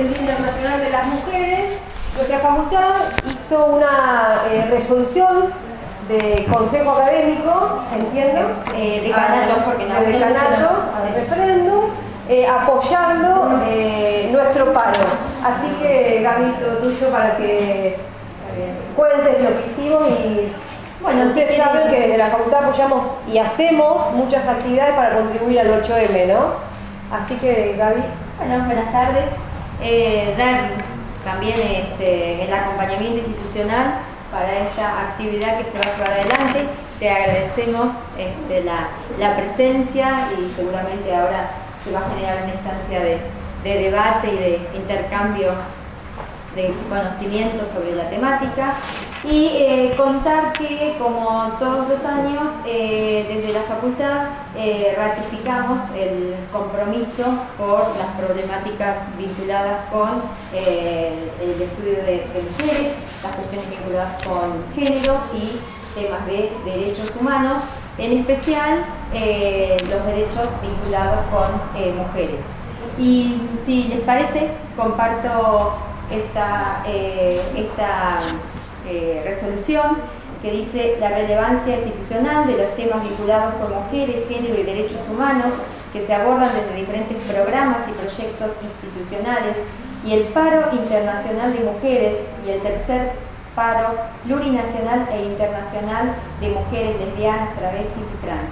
el Día Internacional de las Mujeres, nuestra facultad hizo una resolución de consejo académico, ¿entiendo? Decanato, porque no de decanato al referéndum, apoyando nuestro paro. Así que, Gaby, todo tuyo para que cuentes lo que hicimos y bueno, ustedes saben que desde la facultad apoyamos y hacemos muchas actividades para contribuir al 8M, ¿no? Así que, Gaby. Bueno, buenas tardes. Dar también el acompañamiento institucional para esta actividad que se va a llevar adelante. Te agradecemos la presencia y seguramente ahora se va a generar una instancia de debate y de intercambio de conocimiento sobre la temática y contar que, como todos los años, desde la facultad ratificamos el compromiso por las problemáticas vinculadas con el estudio de mujeres, las cuestiones vinculadas con género y temas de derechos humanos, en especial los derechos vinculados con mujeres. Y si les parece, comparto esta resolución que dice: la relevancia institucional de los temas vinculados con mujeres, género y derechos humanos que se abordan desde diferentes programas y proyectos institucionales, y el paro internacional de mujeres y el tercer paro plurinacional e internacional de mujeres lesbianas, travestis y trans,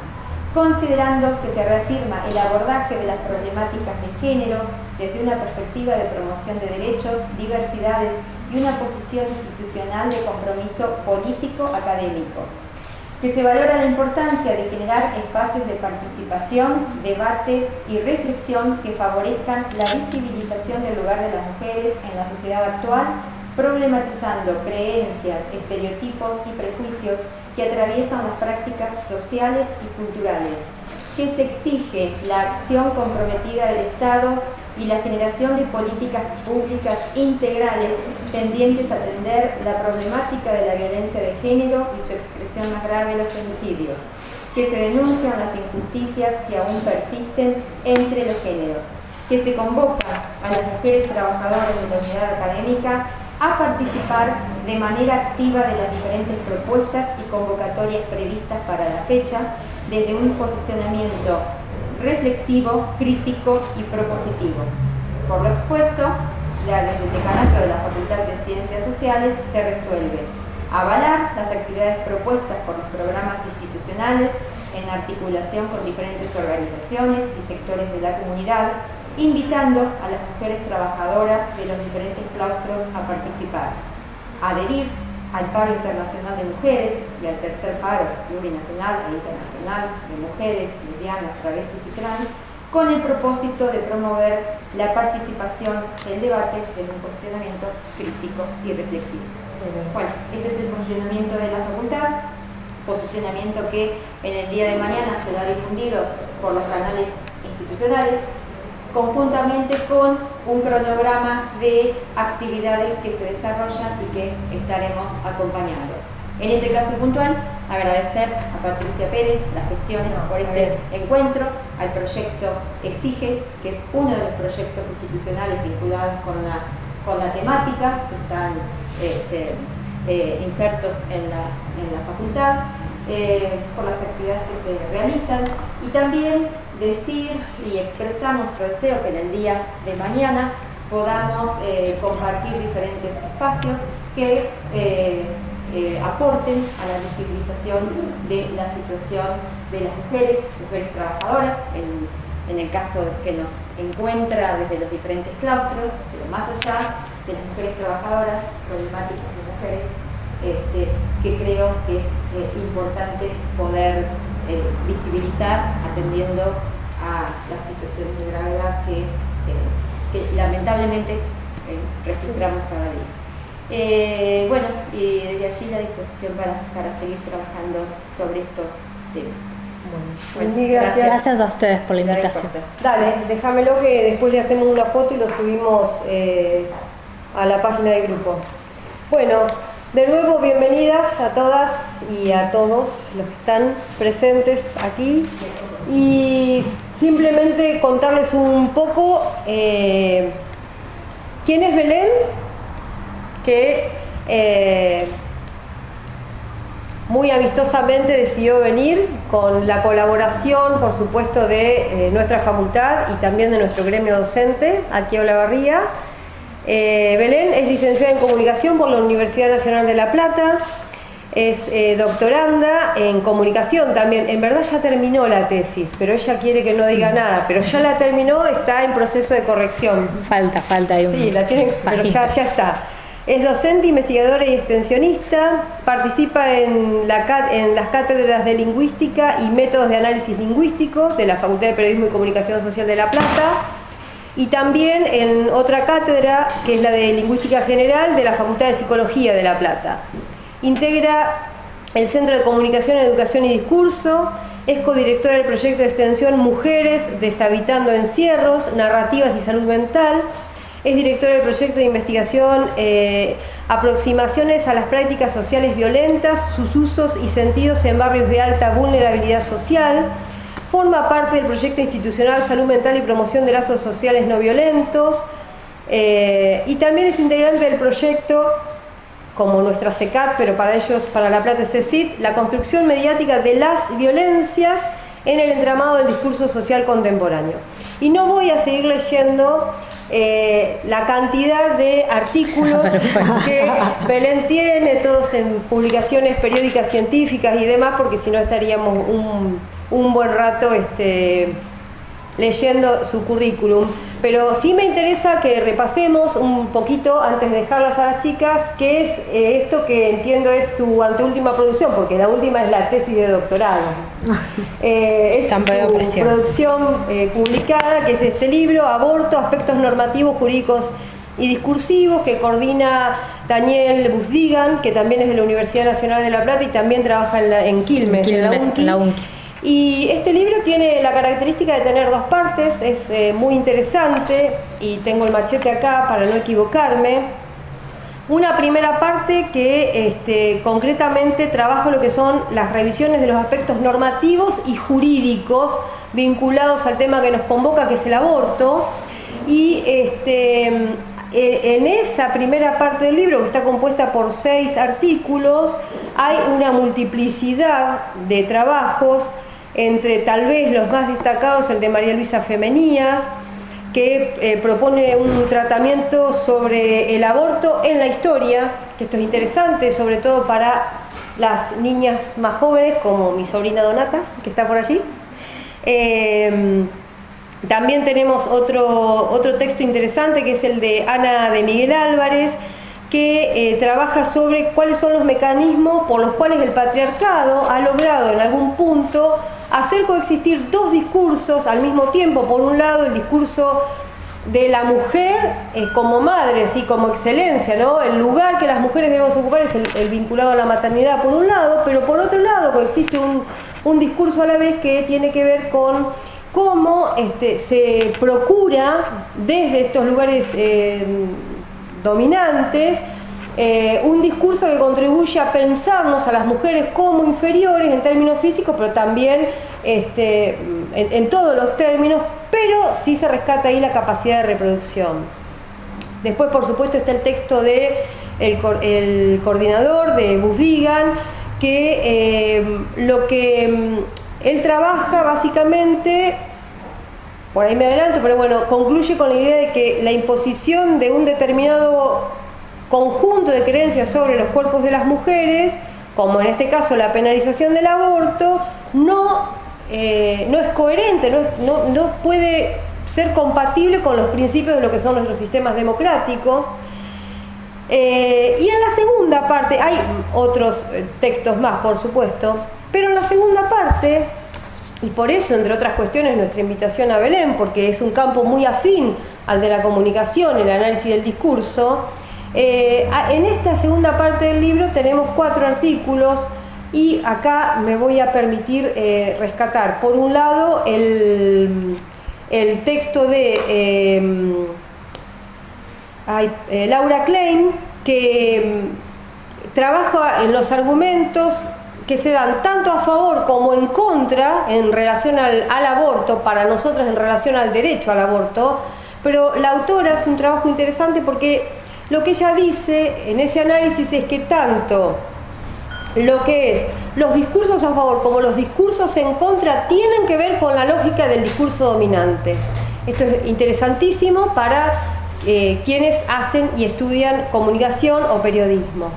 considerando que se reafirma el abordaje de las problemáticas de género desde una perspectiva de promoción de derechos, diversidades y una posición institucional de compromiso político-académico, que se valora la importancia de generar espacios de participación, debate y reflexión que favorezcan la visibilización del lugar de las mujeres en la sociedad actual, problematizando creencias, estereotipos y prejuicios que atraviesan las prácticas sociales y culturales, que se exige la acción comprometida del Estado y la generación de políticas públicas integrales tendientes a atender la problemática de la violencia de género y su expresión más grave, los femicidios, que se denuncian las injusticias que aún persisten entre los géneros, que se convoca a las mujeres trabajadoras de la unidad académica a participar de manera activa de las diferentes propuestas y convocatorias previstas para la fecha, desde un posicionamiento reflexivo, crítico y propositivo. Por lo expuesto, desde el decanato de la Facultad de Ciencias Sociales se resuelve avalar las actividades propuestas por los programas institucionales en articulación con diferentes organizaciones y sectores de la comunidad, invitando a las mujeres trabajadoras de los diferentes claustros a participar, adherir al paro internacional de mujeres y al tercer paro plurinacional e internacional de mujeres, lesbianas, travestis y trans, con el propósito de promover la participación del debate desde un posicionamiento crítico y reflexivo. Bueno, este es el posicionamiento de la facultad, posicionamiento que en el día de mañana será difundido por los canales institucionales, conjuntamente con un cronograma de actividades que se desarrollan y que estaremos acompañando. En este caso puntual, agradecer a Patricia Pérez las gestiones por este encuentro, al proyecto Exige, que es uno de los proyectos institucionales vinculados con la temática, que están insertos en la facultad, por las actividades que se realizan, y también decir y expresar nuestro deseo que en el día de mañana podamos compartir diferentes espacios que aporten a la visibilización de la situación de las mujeres trabajadoras, en el caso que nos encuentra desde los diferentes claustros, pero más allá de las mujeres trabajadoras, problemáticas de mujeres, que creo que es importante poder visibilizar atendiendo a las situaciones de gravedad que lamentablemente registramos cada día. Bueno, y desde allí la disposición para seguir trabajando sobre estos temas. Bueno, gracias a ustedes por la invitación. Dale, déjamelo que después le hacemos una foto y lo subimos a la página del grupo. Bueno, de nuevo bienvenidas a todas y a todos los que están presentes aquí, y simplemente contarles un poco qué ¿Quién es Belén? Que muy amistosamente decidió venir con la colaboración, por supuesto, de nuestra facultad y también de nuestro gremio docente, aquí a Olavarría. Belén es licenciada en Comunicación por la Universidad Nacional de La Plata, es doctoranda en Comunicación también. En verdad ya terminó la tesis, pero ella quiere que no diga nada, pero ya la terminó, está en proceso de corrección. Falta ahí un Sí, la tienen, pero ya está. Es docente, investigadora y extensionista, participa en las cátedras de Lingüística y Métodos de Análisis Lingüísticos de la Facultad de Periodismo y Comunicación Social de La Plata, y también en otra cátedra, que es la de Lingüística General de la Facultad de Psicología de La Plata. Integra el Centro de Comunicación, Educación y Discurso, es codirectora del proyecto de extensión Mujeres Deshabitando Encierros, Narrativas y Salud Mental. Es directora del proyecto de investigación Aproximaciones a las prácticas sociales violentas, sus usos y sentidos en barrios de alta vulnerabilidad social. Forma parte del proyecto institucional Salud Mental y Promoción de Lazos Sociales No Violentos. Y también es integrante del proyecto, como nuestra CECAT, pero para ellos, para La Plata es CECIT, la construcción mediática de las violencias en el entramado del discurso social contemporáneo. Y no voy a seguir leyendo la cantidad de artículos que Belén tiene, todos en publicaciones periódicas científicas y demás, porque si no estaríamos un buen rato leyendo su currículum. Pero sí me interesa que repasemos un poquito, antes de dejarlas a las chicas, qué es esto que entiendo es su anteúltima producción, porque la última es la tesis de doctorado. Es su producción publicada, que es este libro, Aborto, Aspectos Normativos, Jurídicos y Discursivos, que coordina Daniel Busdigan, que también es de la Universidad Nacional de La Plata y también trabaja en Quilmes, en la UNCI. Y este libro tiene la característica de tener dos partes, es muy interesante, y tengo el machete acá para no equivocarme. Una primera parte que concretamente trabaja lo que son las revisiones de los aspectos normativos y jurídicos vinculados al tema que nos convoca, que es el aborto. Y en esa primera parte del libro, que está compuesta por 6 artículos, hay una multiplicidad de trabajos, entre tal vez los más destacados el de María Luisa Femenías, que propone un tratamiento sobre el aborto en la historia, que esto es interesante, sobre todo para las niñas más jóvenes, como mi sobrina Donata, que está por allí. También tenemos otro texto interesante, que es el de Ana de Miguel Álvarez, que trabaja sobre cuáles son los mecanismos por los cuales el patriarcado ha logrado en algún punto hacer coexistir dos discursos al mismo tiempo. Por un lado, el discurso de la mujer como madre, ¿sí? Como excelencia, ¿no? El lugar que las mujeres debemos ocupar es el vinculado a la maternidad, por un lado, pero por otro lado coexiste un discurso a la vez que tiene que ver con cómo se procura desde estos lugares dominantes un discurso que contribuye a pensarnos a las mujeres como inferiores en términos físicos, pero también en todos los términos, pero sí se rescata ahí la capacidad de reproducción. Después, por supuesto, está el texto de el coordinador de Busdigan, que lo que él trabaja básicamente, por ahí me adelanto, pero bueno, concluye con la idea de que la imposición de un determinado conjunto de creencias sobre los cuerpos de las mujeres, como en este caso la penalización del aborto, no es coherente, no puede ser compatible con los principios de lo que son nuestros sistemas democráticos. Y en la segunda parte, hay otros textos más, por supuesto, pero en la segunda parte, y por eso, entre otras cuestiones, nuestra invitación a Belén, porque es un campo muy afín al de la comunicación, el análisis del discurso. En esta segunda parte del libro tenemos 4 artículos, y acá me voy a permitir rescatar, por un lado, el texto de Laura Klein, que trabaja en los argumentos que se dan tanto a favor como en contra en relación al aborto, para nosotros en relación al derecho al aborto, Pero la autora hace un trabajo interesante porque lo que ella dice en ese análisis es que tanto lo que es los discursos a favor como los discursos en contra tienen que ver con la lógica del discurso dominante. Esto es interesantísimo para quienes hacen y estudian comunicación o periodismo.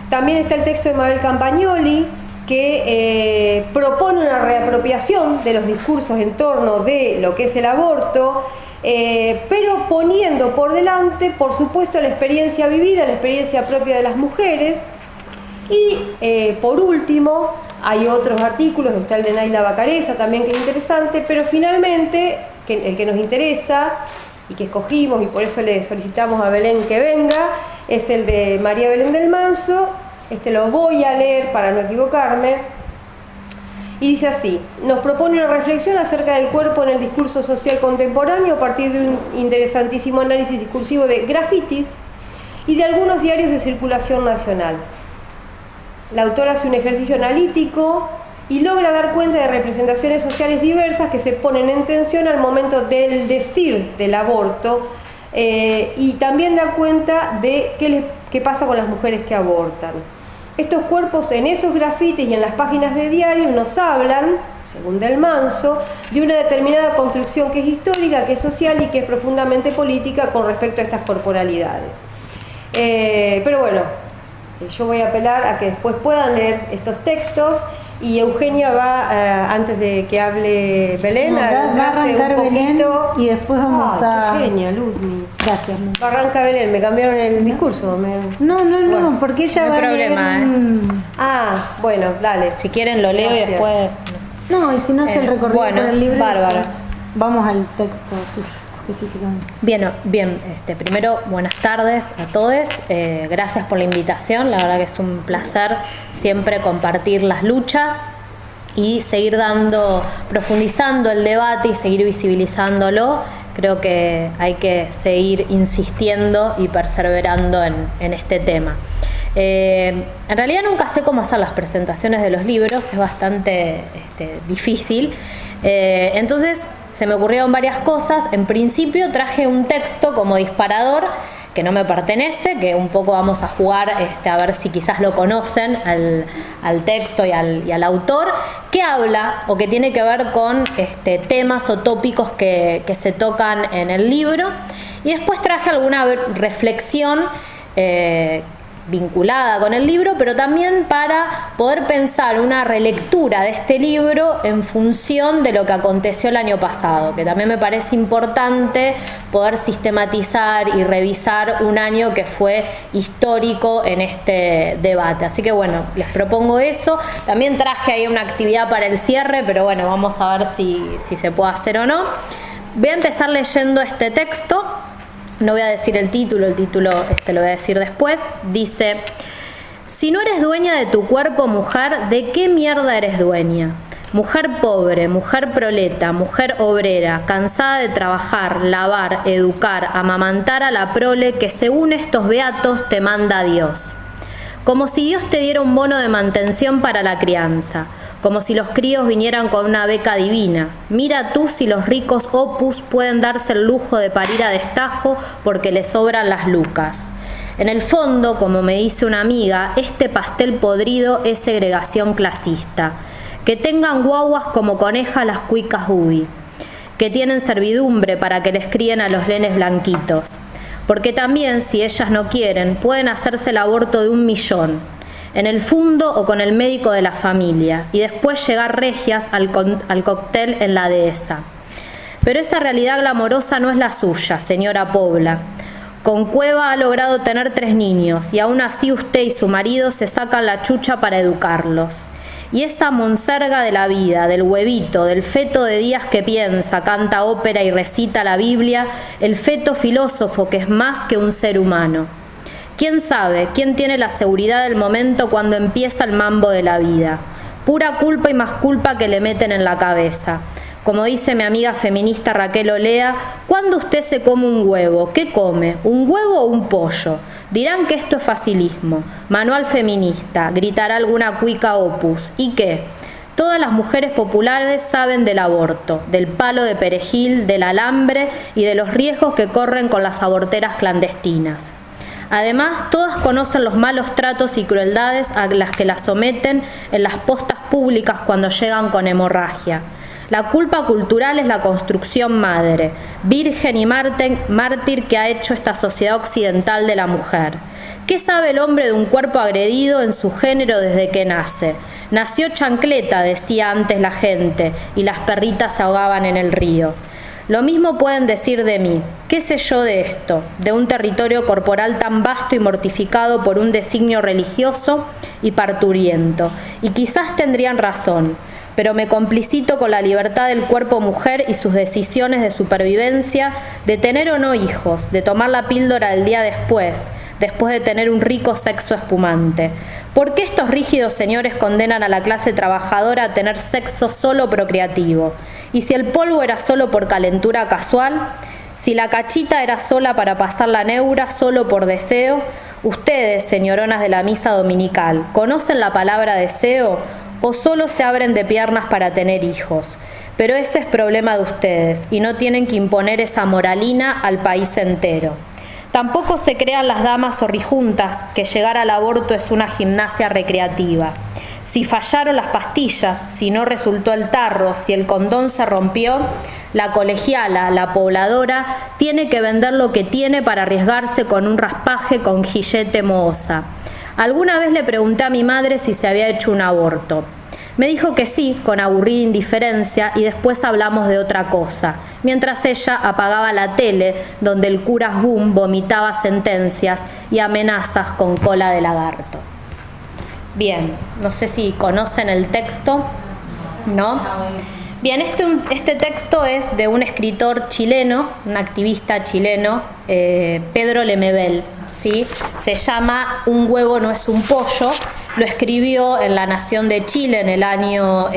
También está el texto de Mabel Campagnoli, que propone una reapropiación de los discursos en torno de lo que es el aborto, pero poniendo por delante, por supuesto, la experiencia vivida, la experiencia propia de las mujeres. Y por último, hay otros artículos, está el de Naila Bacareza también, que es interesante, pero finalmente, el que nos interesa y que escogimos, y por eso le solicitamos a Belén que venga, es el de María Belén del Manso. Este lo voy a leer para no equivocarme. Y dice así: nos propone una reflexión acerca del cuerpo en el discurso social contemporáneo a partir de un interesantísimo análisis discursivo de grafitis y de algunos diarios de circulación nacional. La autora hace un ejercicio analítico y logra dar cuenta de representaciones sociales diversas que se ponen en tensión al momento del decir del aborto, y también da cuenta de qué pasa con las mujeres que abortan. Estos cuerpos en esos grafitis y en las páginas de diarios nos hablan, según Del Manso, de una determinada construcción que es histórica, que es social y que es profundamente política con respecto a estas corporalidades. Pero bueno, yo voy a apelar a que después puedan leer estos textos, y Eugenia va, antes de que hable Belén, va a arrancar un poquito. Belén y después vamos a... Qué genia, Luzmi. Gracias, Luz. Arranca Belén, me cambiaron el discurso. No, Bueno, porque ella no hay va problema, a leer Ah, bueno, dale. Si quieren lo leo Gracias. y después... No, y si no hace el recorrido bueno, por el libro, bárbaro. después vamos al texto tuyo, específicamente. Bien, primero, buenas tardes a todos. Gracias por la invitación. La verdad que es un placer siempre compartir las luchas y seguir profundizando el debate y seguir visibilizándolo. Creo que hay que seguir insistiendo y perseverando en este tema. En realidad nunca sé cómo hacer las presentaciones de los libros, es bastante difícil. Entonces se me ocurrieron varias cosas. En principio traje un texto como disparador que no me pertenece, que un poco vamos a jugar a ver si quizás lo conocen al texto y al autor, que habla o que tiene que ver con temas o tópicos que se tocan en el libro. Y después traje alguna reflexión vinculada con el libro, pero también para poder pensar una relectura de este libro en función de lo que aconteció el año pasado, que también me parece importante poder sistematizar y revisar un año que fue histórico en este debate. Así que bueno, les propongo eso. También traje ahí una actividad para el cierre, pero bueno, vamos a ver si se puede hacer o no. Voy a empezar leyendo este texto. No voy a decir el título lo voy a decir después. Dice: si no eres dueña de tu cuerpo, mujer, ¿de qué mierda eres dueña? Mujer pobre, mujer proleta, mujer obrera, cansada de trabajar, lavar, educar, amamantar a la prole que según estos beatos te manda Dios. Como si Dios te diera un bono de mantención para la crianza. Como si los críos vinieran con una beca divina. Mira tú si los ricos opus pueden darse el lujo de parir a destajo porque les sobran las lucas. En el fondo, como me dice una amiga, este pastel podrido es segregación clasista. Que tengan guaguas como conejas las cuicas ubi. Que tienen servidumbre para que les críen a los nenes blanquitos. Porque también, si ellas no quieren, pueden hacerse el aborto de 1 millón. En el fundo o con el médico de la familia, y después llegar regias al cóctel en la dehesa. Pero esa realidad glamorosa no es la suya, señora Pobla. Con Cueva ha logrado tener 3 niños, y aún así usted y su marido se sacan la chucha para educarlos. Y esa monserga de la vida, del huevito, del feto de días que piensa, canta ópera y recita la Biblia, el feto filósofo que es más que un ser humano. ¿Quién sabe? ¿Quién tiene la seguridad del momento cuando empieza el mambo de la vida? Pura culpa y más culpa que le meten en la cabeza. Como dice mi amiga feminista Raquel Olea, ¿cuándo usted se come un huevo? ¿Qué come? ¿Un huevo o un pollo? Dirán que esto es facilismo. Manual feminista, gritará alguna cuica opus. ¿Y qué? todas las mujeres populares saben del aborto, del palo de perejil, del alambre y de los riesgos que corren con las aborteras clandestinas. Además, todas conocen los malos tratos y crueldades a las que las someten en las postas públicas cuando llegan con hemorragia. La culpa cultural es la construcción madre, virgen y mártir que ha hecho esta sociedad occidental de la mujer. ¿Qué sabe el hombre de un cuerpo agredido en su género desde que nace? Nació chancleta, decía antes la gente, y las perritas se ahogaban en el río. Lo mismo pueden decir de mí. ¿Qué sé yo de esto? De un territorio corporal tan vasto y mortificado por un designio religioso y parturiento. Y quizás tendrían razón, pero me complicito con la libertad del cuerpo mujer y sus decisiones de supervivencia, de tener o no hijos, de tomar la píldora del día después de tener un rico sexo espumante. ¿Por qué estos rígidos señores condenan a la clase trabajadora a tener sexo solo procreativo? ¿Y si el polvo era solo por calentura casual? ¿Si la cachita era sola para pasar la neura, solo por deseo? Ustedes, señoronas de la misa dominical, ¿conocen la palabra deseo o solo se abren de piernas para tener hijos? Pero ese es problema de ustedes y no tienen que imponer esa moralina al país entero. Tampoco se crean las damas zorrijuntas que llegar al aborto es una gimnasia recreativa. Si fallaron las pastillas, si no resultó el tarro, si el condón se rompió, la colegiala, la pobladora, tiene que vender lo que tiene para arriesgarse con un raspaje con Gillette mohosa. Alguna vez le pregunté a mi madre si se había hecho un aborto. Me dijo que sí, con aburrida indiferencia, y después hablamos de otra cosa, mientras ella apagaba la tele, donde el cura Boom vomitaba sentencias y amenazas con cola de lagarto. Bien, no sé si conocen el texto, ¿no? Bien, este texto es de un escritor chileno, un activista chileno, Pedro Lemebel, ¿sí? Se llama Un huevo no es un pollo. Lo escribió en La Nación de Chile en el año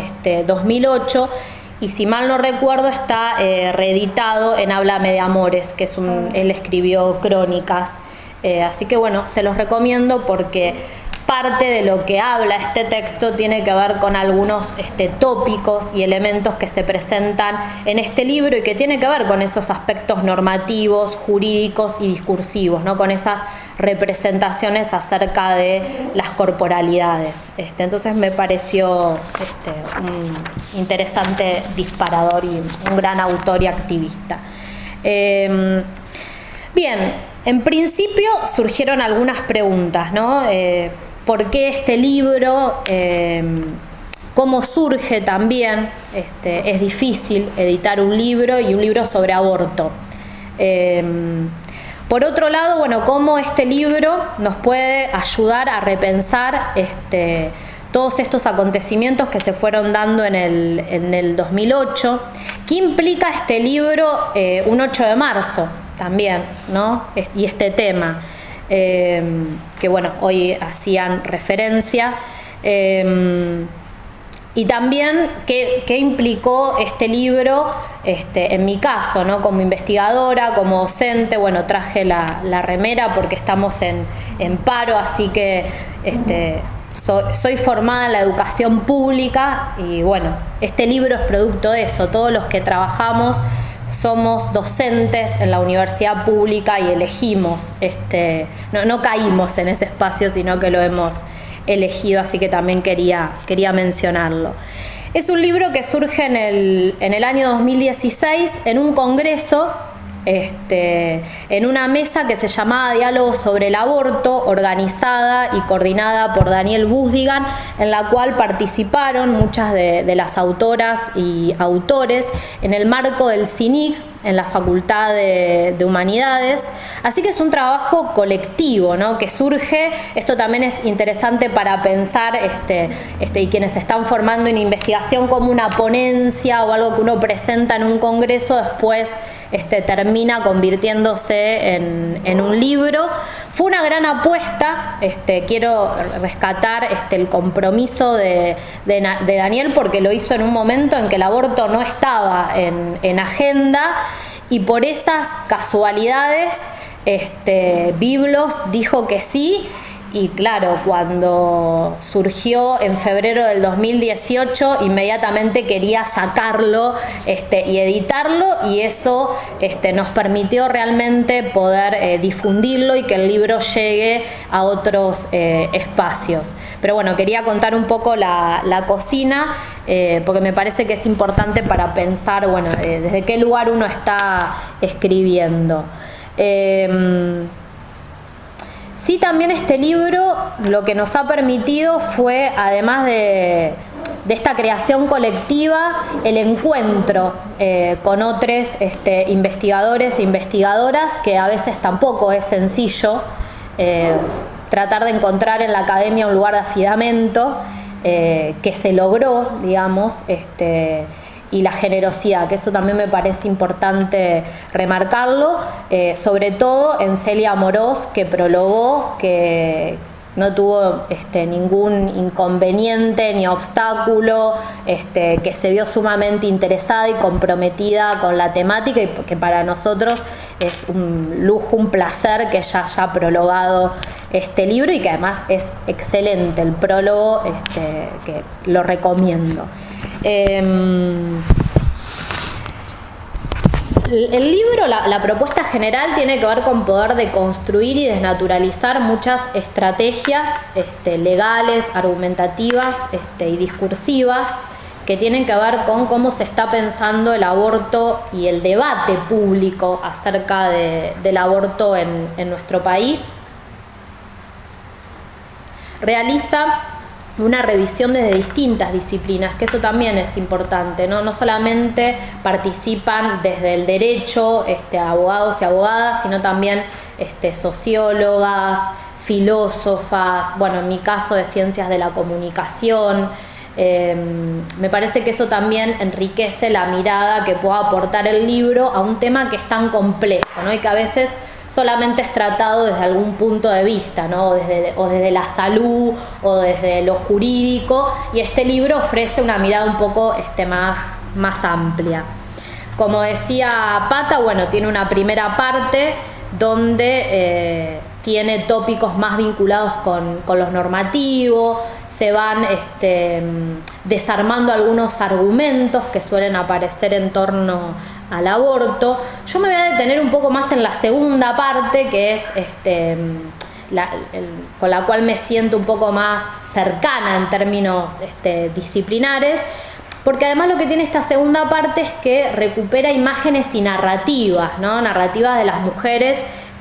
2008 y si mal no recuerdo está reeditado en Háblame de Amores, que es él escribió crónicas. Así que bueno, se los recomiendo porque parte de lo que habla este texto tiene que ver con algunos tópicos y elementos que se presentan en este libro y que tiene que ver con esos aspectos normativos, jurídicos y discursivos, ¿no? Con esas representaciones acerca de las corporalidades. Entonces me pareció un interesante disparador y un gran autor y activista. Bien, en principio surgieron algunas preguntas, ¿no? ¿Por qué este libro? ¿Cómo surge también? Es difícil editar un libro y un libro sobre aborto. Por otro lado, bueno, cómo este libro nos puede ayudar a repensar todos estos acontecimientos que se fueron dando en el 2008. ¿Qué implica este libro un 8 de marzo también, ¿no? Y este tema, que bueno, hoy hacían referencia. Y también qué implicó este libro en mi caso, ¿no? Como investigadora, como docente. Bueno, traje la remera porque estamos en paro, así que soy formada en la educación pública y bueno, este libro es producto de eso. Todos los que trabajamos somos docentes en la universidad pública y elegimos, no caímos en ese espacio, sino que lo hemos elegido, así que también quería mencionarlo. Es un libro que surge en el año 2016 en un congreso, en una mesa que se llamaba Diálogo sobre el Aborto, organizada y coordinada por Daniel Busdigan, en la cual participaron muchas de las autoras y autores en el marco del CINIC, en la Facultad de Humanidades. Así que es un trabajo colectivo, ¿no? Que surge. Esto también es interesante para pensar y quienes están formando en investigación como una ponencia o algo que uno presenta en un congreso, después termina convirtiéndose en un libro. Fue una gran apuesta. Quiero rescatar el compromiso de Daniel, porque lo hizo en un momento en que el aborto no estaba en agenda, y por esas casualidades Biblos dijo que sí, Y claro, cuando surgió en febrero del 2018, inmediatamente quería sacarlo y editarlo, y eso nos permitió realmente poder difundirlo y que el libro llegue a otros espacios. Pero bueno, quería contar un poco la cocina, porque me parece que es importante para pensar, bueno, desde qué lugar uno está escribiendo. Sí, también este libro lo que nos ha permitido fue, además de esta creación colectiva, el encuentro con otros investigadores e investigadoras, que a veces tampoco es sencillo tratar de encontrar en la academia un lugar de afidamento, que se logró, digamos, y la generosidad, que eso también me parece importante remarcarlo, sobre todo en Celia Amorós, que prologó, que no tuvo ningún inconveniente ni obstáculo, que se vio sumamente interesada y comprometida con la temática, y que para nosotros es un lujo, un placer que ella haya prologado este libro, y que además es excelente el prólogo, que lo recomiendo. El libro, la propuesta general tiene que ver con poder deconstruir y desnaturalizar muchas estrategias legales, argumentativas y discursivas, que tienen que ver con cómo se está pensando el aborto y el debate público acerca del aborto en nuestro país. Realiza una revisión desde distintas disciplinas, que eso también es importante, ¿no? No solamente participan desde el derecho abogados y abogadas, sino también sociólogas, filósofas, bueno, en mi caso de ciencias de la comunicación. Me parece que eso también enriquece la mirada que pueda aportar el libro a un tema que es tan complejo, ¿no? Y que a veces solamente es tratado desde algún punto de vista, ¿no? o desde la salud o desde lo jurídico, y este libro ofrece una mirada un poco más amplia. Como decía Pata, bueno, tiene una primera parte donde tiene tópicos más vinculados con los normativos, se van desarmando algunos argumentos que suelen aparecer en torno al aborto. Yo me voy a detener un poco más en la segunda parte, que es con la cual me siento un poco más cercana en términos disciplinares, porque además lo que tiene esta segunda parte es que recupera imágenes y narrativas, ¿no? Narrativas de las mujeres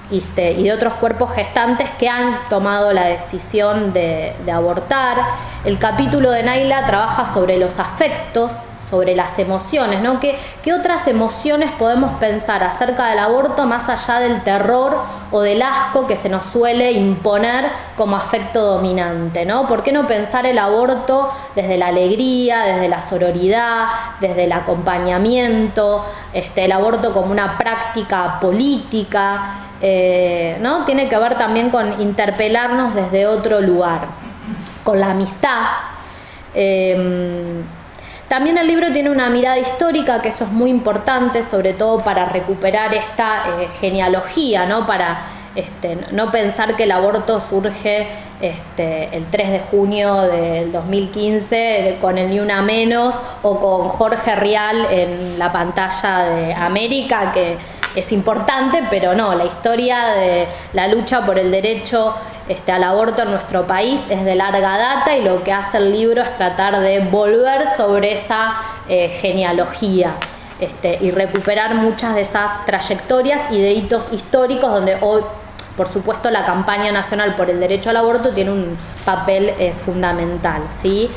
y de otros cuerpos gestantes que han tomado la decisión de abortar. El capítulo de Naila trabaja sobre los afectos, sobre las emociones, ¿no? ¿Qué otras emociones podemos pensar acerca del aborto más allá del terror o del asco que se nos suele imponer como afecto dominante, ¿no? ¿Por qué no pensar el aborto desde la alegría, desde la sororidad, desde el acompañamiento, el aborto como una práctica política, ¿no? Tiene que ver también con interpelarnos desde otro lugar, con la amistad. También el libro tiene una mirada histórica, que eso es muy importante, sobre todo para recuperar esta genealogía, ¿no? Para no pensar que el aborto surge el 3 de junio del 2015 con el Ni Una Menos o con Jorge Rial en la pantalla de América, que es importante, pero no, la historia de la lucha por el derecho al aborto en nuestro país es de larga data, y lo que hace el libro es tratar de volver sobre esa genealogía y recuperar muchas de esas trayectorias y de hitos históricos donde hoy, por supuesto, la campaña nacional por el derecho al aborto tiene un papel fundamental, ¿sí?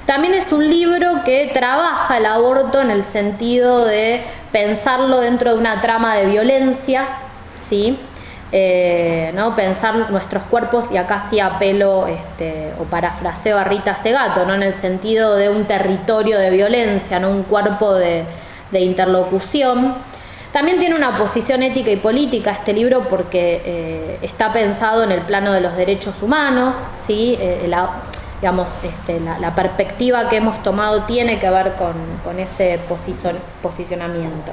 También es un libro que trabaja el aborto en el sentido de pensarlo dentro de una trama de violencias, ¿sí? ¿No? Pensar nuestros cuerpos, y acá sí apelo o parafraseo a Rita Segato, ¿no? En el sentido de un territorio de violencia, ¿no? Un cuerpo de interlocución. También tiene una posición ética y política este libro, porque está pensado en el plano de los derechos humanos, ¿sí? La perspectiva que hemos tomado tiene que ver con ese posicionamiento.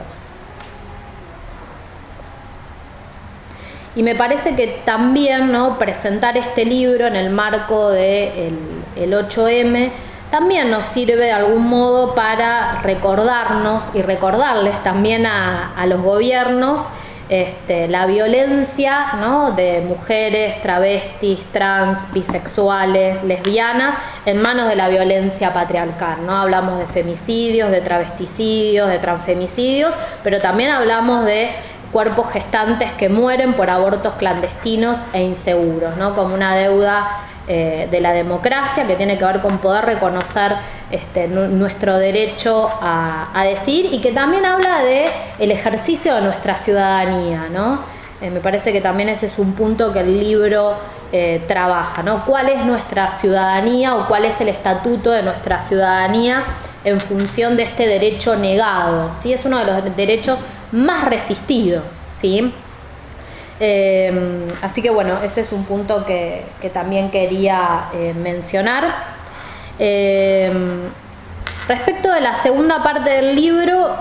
Y me parece que también, ¿no?, presentar este libro en el marco del 8M también nos sirve de algún modo para recordarnos y recordarles también a los gobiernos la violencia, ¿no?, de mujeres, travestis, trans, bisexuales, lesbianas en manos de la violencia patriarcal, ¿no? Hablamos de femicidios, de travesticidios, de transfemicidios, pero también hablamos de cuerpos gestantes que mueren por abortos clandestinos e inseguros, ¿no?, como una deuda de la democracia que tiene que ver con poder reconocer nuestro derecho a decidir, y que también habla de el ejercicio de nuestra ciudadanía, ¿no? Me parece que también ese es un punto que el libro trabaja, ¿no? ¿Cuál es nuestra ciudadanía o cuál es el estatuto de nuestra ciudadanía en función de este derecho negado? ¿Sí? Es uno de los derechos más resistidos, ¿sí? Así que bueno, ese es un punto que también quería mencionar. Respecto de la segunda parte del libro,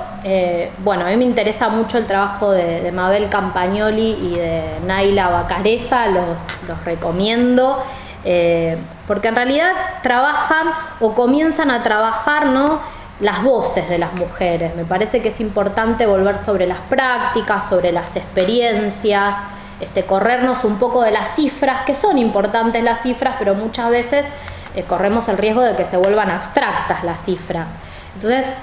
bueno, a mí me interesa mucho el trabajo de Mabel Campagnoli y de Naila Bacareza, los recomiendo, porque en realidad trabajan o comienzan a trabajar, ¿no?, las voces de las mujeres. Me parece que es importante volver sobre las prácticas, sobre las experiencias, corrernos un poco de las cifras, que son importantes las cifras, pero muchas veces corremos el riesgo de que se vuelvan abstractas las cifras. Entonces,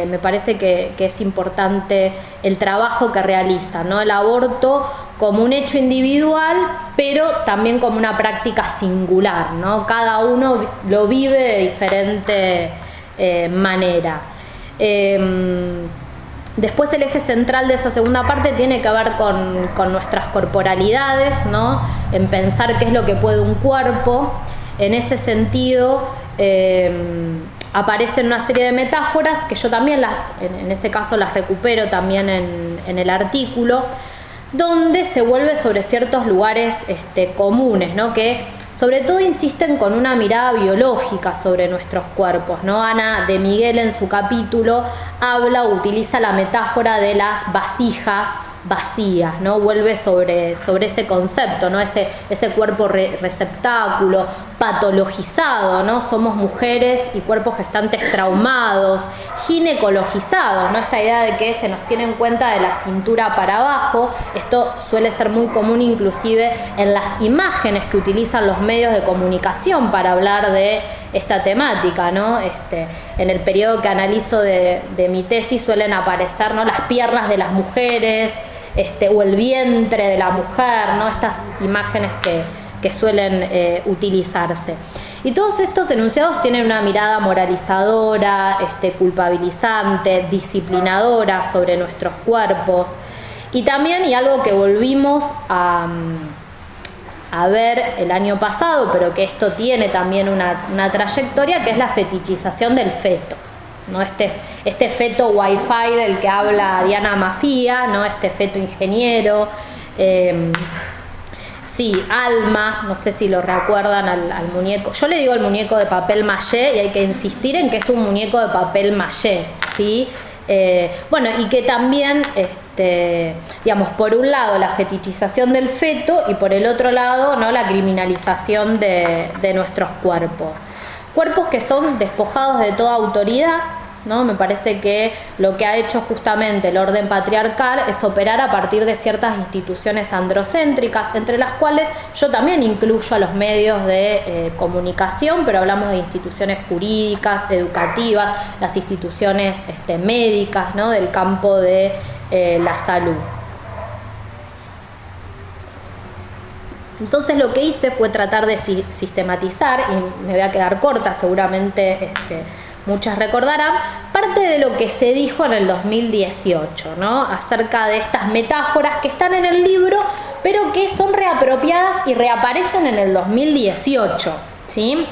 me parece que es importante el trabajo que realiza, ¿no?, el aborto como un hecho individual, pero también como una práctica singular, ¿no? Cada uno lo vive de diferente manera. Después el eje central de esa segunda parte tiene que ver con nuestras corporalidades, ¿no?, en pensar qué es lo que puede un cuerpo. En ese sentido aparecen una serie de metáforas que yo también en ese caso las recupero también en el artículo, donde se vuelve sobre ciertos lugares comunes, ¿no?, que sobre todo insisten con una mirada biológica sobre nuestros cuerpos, ¿no? Ana de Miguel en su capítulo utiliza la metáfora de las vasijas vacías, ¿no? Vuelve sobre ese concepto, ¿no? Ese cuerpo receptáculo, patologizado, ¿no? Somos mujeres y cuerpos gestantes traumados, ginecologizados, ¿no? Esta idea de que se nos tiene en cuenta de la cintura para abajo. Esto suele ser muy común inclusive en las imágenes que utilizan los medios de comunicación para hablar de esta temática, ¿no? En el periodo que analizo de mi tesis suelen aparecer, ¿no?, las piernas de las mujeres, o el vientre de la mujer, ¿no?, estas imágenes que suelen utilizarse. Y todos estos enunciados tienen una mirada moralizadora, culpabilizante, disciplinadora sobre nuestros cuerpos. Y también, y algo que volvimos a ver el año pasado, pero que esto tiene también una trayectoria, que es la fetichización del feto, ¿no? Este feto wifi del que habla Diana Mafia, ¿no? Este feto ingeniero. Sí, Alma, no sé si lo recuerdan al muñeco. Yo le digo el muñeco de papel maché y hay que insistir en que es un muñeco de papel maché, ¿sí? Bueno, y que también, digamos, por un lado la fetichización del feto y por el otro lado, ¿no?, la criminalización de nuestros cuerpos. Cuerpos que son despojados de toda autoridad, ¿no? Me parece que lo que ha hecho justamente el orden patriarcal es operar a partir de ciertas instituciones androcéntricas, entre las cuales yo también incluyo a los medios de comunicación, pero hablamos de instituciones jurídicas, educativas, las instituciones médicas, ¿no?, del campo de la salud. Entonces lo que hice fue tratar de sistematizar, y me voy a quedar corta, seguramente muchas recordarán, parte de lo que se dijo en el 2018, ¿no?, acerca de estas metáforas que están en el libro, pero que son reapropiadas y reaparecen en el 2018, ¿sí?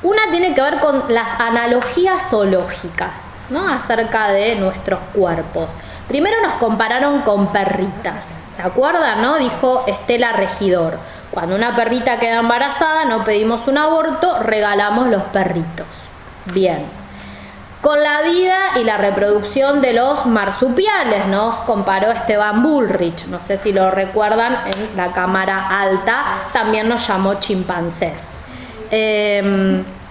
Una tiene que ver con las analogías zoológicas, ¿no?, acerca de nuestros cuerpos. Primero nos compararon con perritas, ¿se acuerdan, no? Dijo Estela Regidor: cuando una perrita queda embarazada no pedimos un aborto, regalamos los perritos. Bien. con la vida y la reproducción de los marsupiales. Nos comparó Esteban Bullrich, no sé si lo recuerdan, en la cámara alta, también nos llamó chimpancés.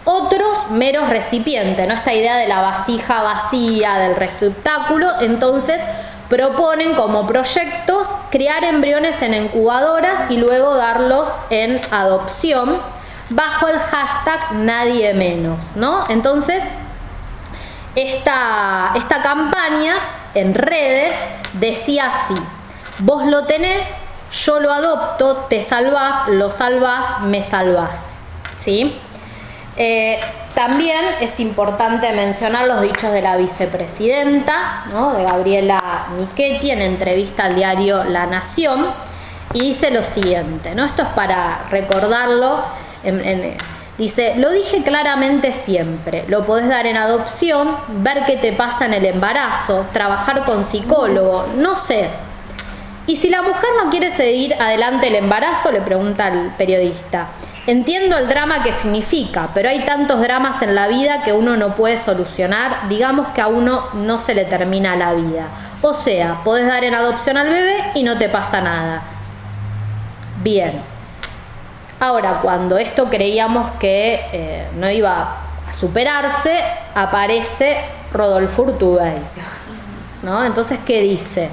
Otros meros recipientes, ¿no? Esta idea de la vasija vacía, del receptáculo. Entonces proponen como proyectos criar embriones en incubadoras y luego darlos en adopción bajo el hashtag Nadie Menos, ¿no? Entonces esta campaña en redes decía así: vos lo tenés, yo lo adopto, te salvás, lo salvás, me salvás, ¿sí? También es importante mencionar los dichos de la vicepresidenta, ¿no? De Gabriela Michetti, en entrevista al diario La Nación, y dice lo siguiente, ¿no? Esto es para recordarlo. Dice: lo dije claramente siempre, lo podés dar en adopción, ver qué te pasa en el embarazo, trabajar con psicólogo, no sé. Y si la mujer no quiere seguir adelante el embarazo, le pregunta al periodista. Entiendo el drama que significa, pero hay tantos dramas en la vida que uno no puede solucionar. Digamos que a uno no se le termina la vida. O sea, podés dar en adopción al bebé y no te pasa nada. Bien. Ahora, cuando esto creíamos que no iba a superarse, aparece Rodolfo Urtubey, ¿no? Entonces, ¿qué dice?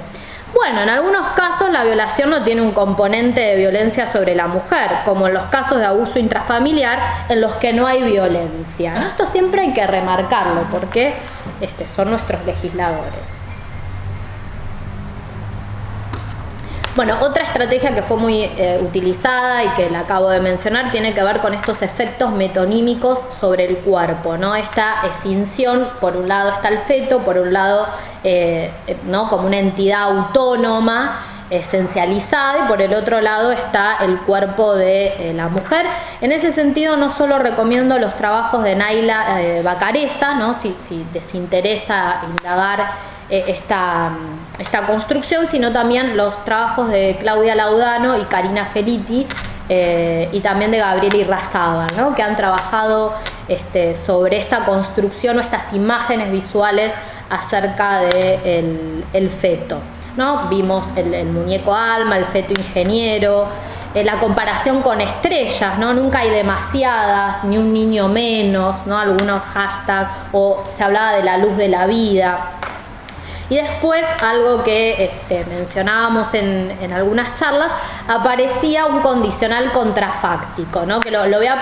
Bueno, en algunos casos la violación no tiene un componente de violencia sobre la mujer, como en los casos de abuso intrafamiliar en los que no hay violencia, ¿no? Esto siempre hay que remarcarlo porque son nuestros legisladores. Bueno, otra estrategia que fue muy utilizada y que la acabo de mencionar tiene que ver con estos efectos metonímicos sobre el cuerpo, ¿no? Esta escinsión, por un lado está el feto, por un lado, ¿no? Como una entidad autónoma, esencializada, y por el otro lado está el cuerpo de la mujer. En ese sentido, no solo recomiendo los trabajos de Naila Bacareza, ¿no? Si les interesa indagar esta construcción, sino también los trabajos de Claudia Laudano y Karina Felitti, y también de Gabriela Irrazábal, ¿no? Que han trabajado sobre esta construcción o estas imágenes visuales acerca de el feto, ¿no? Vimos el muñeco alma, el feto ingeniero, la comparación con estrellas, ¿no? Nunca hay demasiadas, ni un niño menos, ¿no? Algunos hashtags, o se hablaba de la luz de la vida. Y después, algo que mencionábamos en algunas charlas, aparecía un condicional contrafáctico, ¿no? Que lo voy a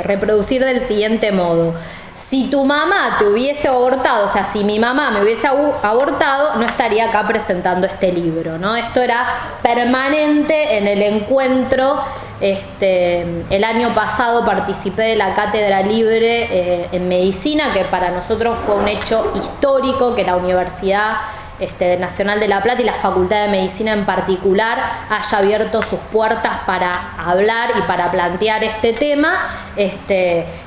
reproducir del siguiente modo. Si tu mamá te hubiese abortado, o sea, si mi mamá me hubiese abortado, no estaría acá presentando este libro, ¿no? Esto era permanente en el encuentro. El año pasado participé de la Cátedra Libre en Medicina, que para nosotros fue un hecho histórico que la Universidad Nacional de La Plata y la Facultad de Medicina en particular haya abierto sus puertas para hablar y para plantear este tema.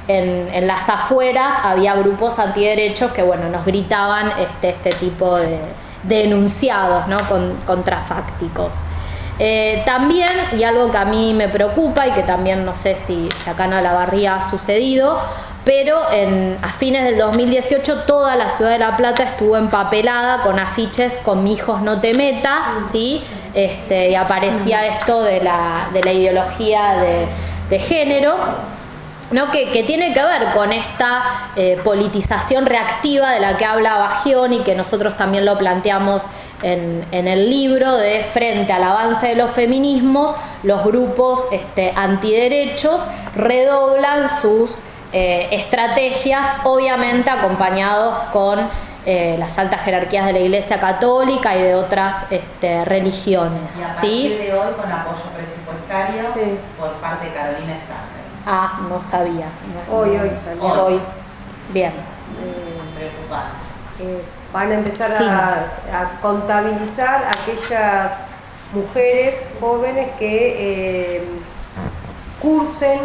En las afueras había grupos antiderechos que, bueno, nos gritaban este tipo de enunciados, ¿no? Contrafácticos. También, y algo que a mí me preocupa y que también no sé si acá en Olavarría ha sucedido, pero a fines del 2018 toda la ciudad de La Plata estuvo empapelada con afiches con "mi hijos no te metas", ¿sí? Y aparecía esto de la ideología de género, ¿no? Que tiene que ver con esta politización reactiva de la que habla Bagioni, y que nosotros también lo planteamos en el libro, de frente al avance de los feminismos, los grupos antiderechos redoblan sus estrategias, obviamente acompañados con las altas jerarquías de la Iglesia Católica y de otras religiones. Y a partir ¿sí? de hoy, con apoyo presupuestario por parte de Carolina Stadler. Ah, no sabía. Hoy salió. Hoy. Bien. Preocupada. Van a empezar Sí. a contabilizar aquellas mujeres jóvenes que cursen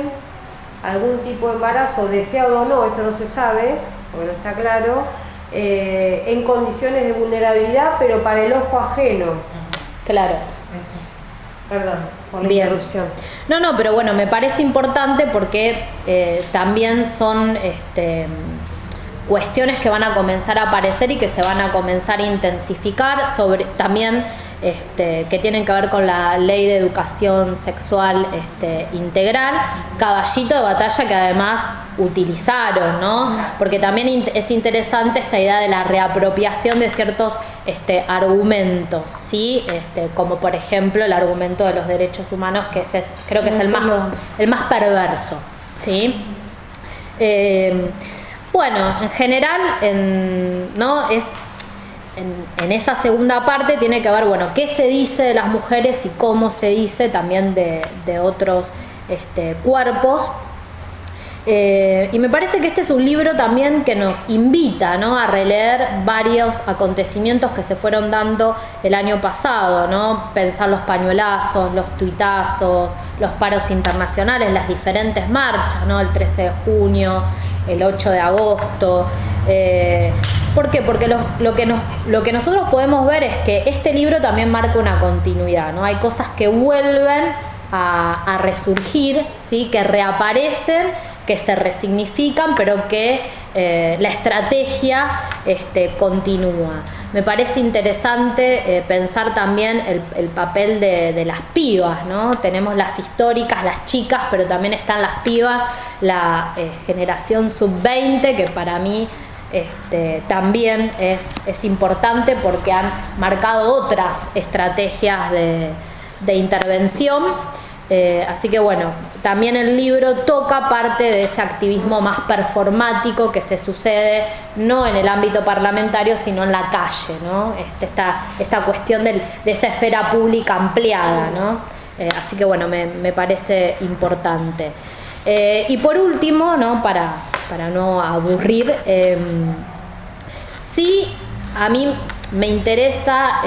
algún tipo de embarazo, deseado o no, esto no se sabe, porque no está claro, en condiciones de vulnerabilidad, pero para el ojo ajeno. Claro. Perdón por la Bien. interrupción. No, pero bueno, me parece importante porque también son cuestiones que van a comenzar a aparecer y que se van a comenzar a intensificar, también que tienen que ver con la ley de educación sexual integral, caballito de batalla que además utilizaron, ¿no? Porque también es interesante esta idea de la reapropiación de ciertos argumentos, ¿sí? Como por ejemplo el argumento de los derechos humanos, que creo que es el más perverso, ¿sí? Bueno, en general, ¿no? En esa segunda parte tiene que ver, bueno, qué se dice de las mujeres y cómo se dice también de otros cuerpos. Y me parece que este es un libro también que nos invita, ¿no?, a releer varios acontecimientos que se fueron dando el año pasado, ¿no? Pensar los pañuelazos, los tuitazos, los paros internacionales, las diferentes marchas, ¿no? El 13 de junio, el 8 de agosto. ¿Por qué? Porque lo que nosotros podemos ver es que este libro también marca una continuidad, ¿no? Hay cosas que vuelven a resurgir, ¿sí?, que reaparecen, que se resignifican, pero que la estrategia continúa. Me parece interesante pensar también el papel de las pibas, ¿no? Tenemos las históricas, las chicas, pero también están las pibas, la generación sub-20, que para mí también es importante porque han marcado otras estrategias de intervención. Así que bueno, también el libro toca parte de ese activismo más performático que se sucede no en el ámbito parlamentario, sino en la calle, ¿no? Esta cuestión de esa esfera pública ampliada, ¿no? Así que bueno, me parece importante. Y por último, ¿no?, para no aburrir, sí, a mí me interesa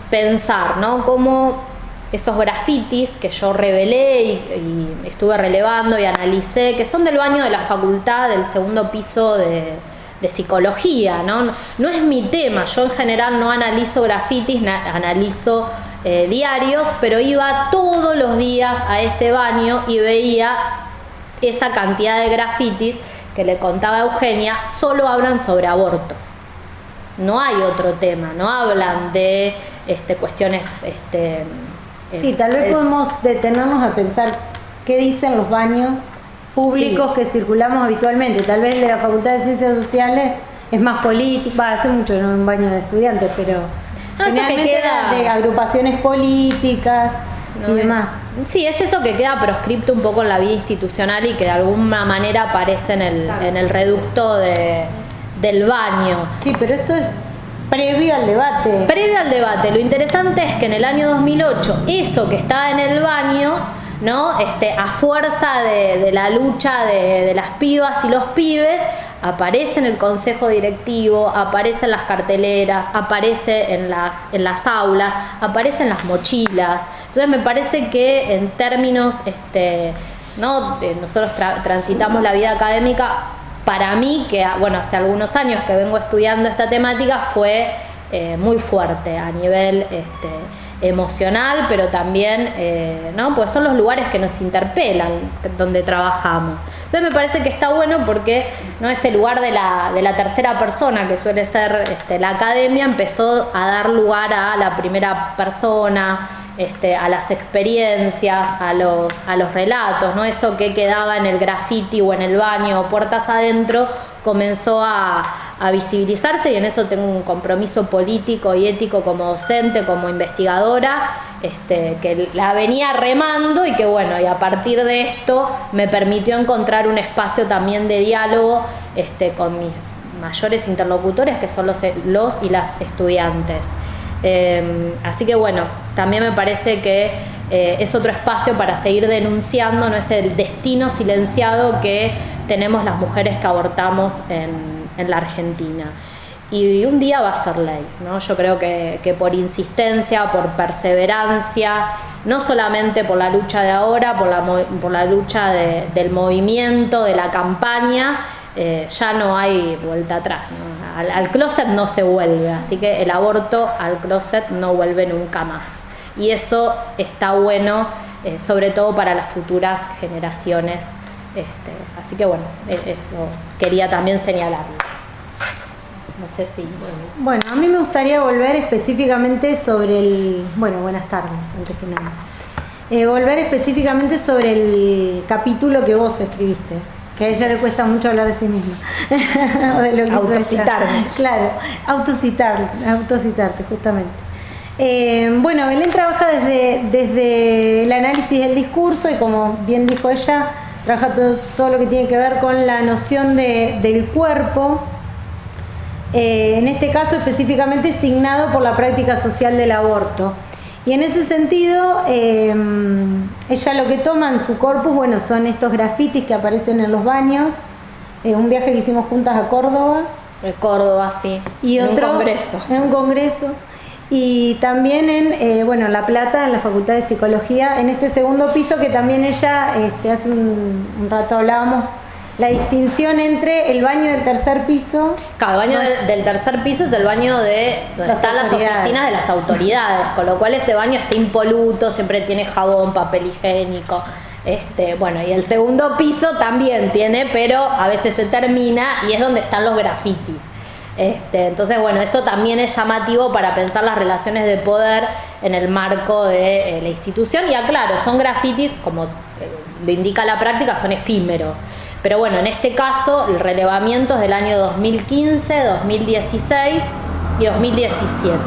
pensar, ¿no?, cómo esos grafitis que yo revelé y estuve relevando y analicé, que son del baño de la facultad del segundo piso de psicología, ¿no? No es mi tema, yo en general no analizo grafitis, analizo diarios, pero iba todos los días a ese baño y veía esa cantidad de grafitis que le contaba a Eugenia. Solo hablan sobre aborto, no hay otro tema, no hablan de cuestiones sí, tal vez podemos detenernos a pensar qué dicen los baños públicos que circulamos habitualmente. Tal vez el de la Facultad de Ciencias Sociales es más político, hace mucho no un baño de estudiantes, pero generalmente que queda de agrupaciones políticas y demás. Sí, es eso que queda proscripto un poco en la vida institucional y que de alguna manera aparece en el reducto del baño. Sí, pero esto es previo al debate. Previo al debate. Lo interesante es que en el año 2008, eso que estaba en el baño, ¿no?, a fuerza de la lucha de las pibas y los pibes, aparece en el consejo directivo, aparece en las carteleras, aparece en las aulas, aparece en las mochilas. Entonces me parece que en términos, ¿no?, nosotros transitamos la vida académica. Para mí, que bueno, hace algunos años que vengo estudiando esta temática, fue muy fuerte a nivel emocional, pero también, ¿no?, pues son los lugares que nos interpelan, donde trabajamos. Entonces me parece que está bueno porque, ¿no?, ese lugar de la tercera persona que suele ser la academia empezó a dar lugar a la primera persona, a las experiencias, a los relatos, ¿no? Eso que quedaba en el graffiti o en el baño o puertas adentro comenzó a visibilizarse, y en eso tengo un compromiso político y ético como docente, como investigadora, que la venía remando y que bueno, y a partir de esto me permitió encontrar un espacio también de diálogo con mis mayores interlocutores, que son los y las estudiantes. Así que bueno, también me parece que es otro espacio para seguir denunciando, no es el destino silenciado que tenemos las mujeres que abortamos en la Argentina. Y un día va a ser ley, ¿no? Yo creo que por insistencia, por perseverancia, no solamente por la lucha de ahora, por la lucha del movimiento, de la campaña, ya no hay vuelta atrás, ¿no? Al closet no se vuelve, así que el aborto al closet no vuelve nunca más. Y eso está bueno, sobre todo para las futuras generaciones. Así que bueno, eso quería también señalarlo. No sé si... Bueno, a mí me gustaría volver específicamente sobre el... Bueno, buenas tardes, antes que nada. Volver específicamente sobre el capítulo que vos escribiste, que a ella le cuesta mucho hablar de sí misma. O de lo que autocitarme. Claro, autocitarte, justamente. Bueno, Belén trabaja desde el análisis del discurso y, como bien dijo ella, trabaja todo lo que tiene que ver con la noción del cuerpo, en este caso específicamente signado por la práctica social del aborto. Y en ese sentido, ella lo que toma en su corpus, bueno, son estos grafitis que aparecen en los baños, un viaje que hicimos juntas a Córdoba. Córdoba, sí. Y en otro, un congreso. En un congreso. Y también en La Plata, en la Facultad de Psicología, en este segundo piso, que también ella, hace un rato hablábamos, la distinción entre el baño del tercer piso. Claro, el baño del tercer piso es el baño de donde están las oficinas de las autoridades, con lo cual ese baño está impoluto, siempre tiene jabón, papel higiénico. Bueno, y el segundo piso también tiene, pero a veces se termina y es donde están los grafitis. Entonces, bueno, eso también es llamativo para pensar las relaciones de poder en el marco de la institución. Y aclaro, son grafitis, como lo indica la práctica, son efímeros. Pero bueno, en este caso, el relevamiento es del año 2015, 2016 y 2017.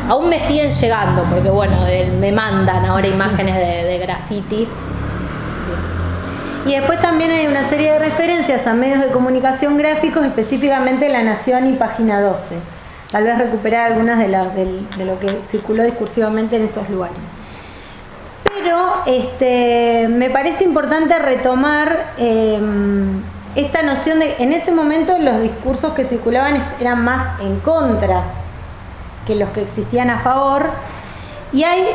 Aún me siguen llegando, porque bueno, me mandan ahora imágenes de grafitis. Y después también hay una serie de referencias a medios de comunicación gráficos, específicamente La Nación y Página 12. Tal vez recuperar algunas de lo que circuló discursivamente en esos lugares. Pero me parece importante retomar esta noción de, en ese momento los discursos que circulaban eran más en contra que los que existían a favor. Y hay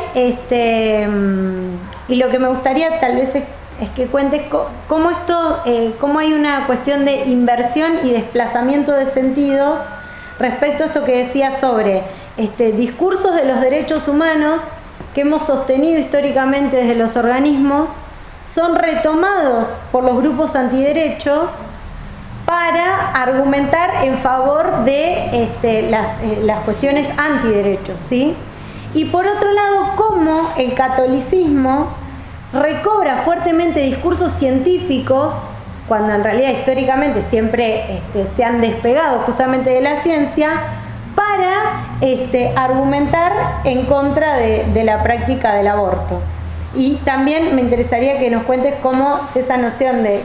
y lo que me gustaría tal vez es que cuentes cómo hay una cuestión de inversión y desplazamiento de sentidos respecto a esto que decía sobre discursos de los derechos humanos que hemos sostenido históricamente desde los organismos, son retomados por los grupos antiderechos para argumentar en favor de las cuestiones antiderechos, ¿sí? Y por otro lado, cómo el catolicismo recobra fuertemente discursos científicos, cuando en realidad históricamente siempre se han despegado justamente de la ciencia, para argumentar en contra de la práctica del aborto. Y también me interesaría que nos cuentes cómo esa noción de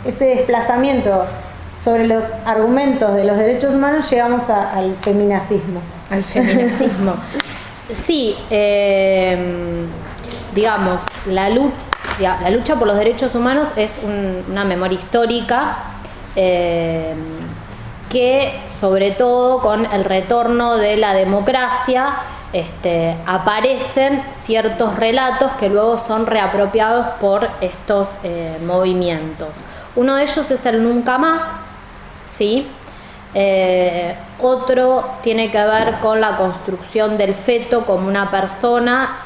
ese desplazamiento sobre los argumentos de los derechos humanos llegamos al feminacismo. Al feminacismo. Sí, digamos, la lucha por los derechos humanos es una memoria histórica que, sobre todo con el retorno de la democracia, aparecen ciertos relatos que luego son reapropiados por estos movimientos. Uno de ellos es el nunca más, ¿sí? Otro tiene que ver con la construcción del feto como una persona,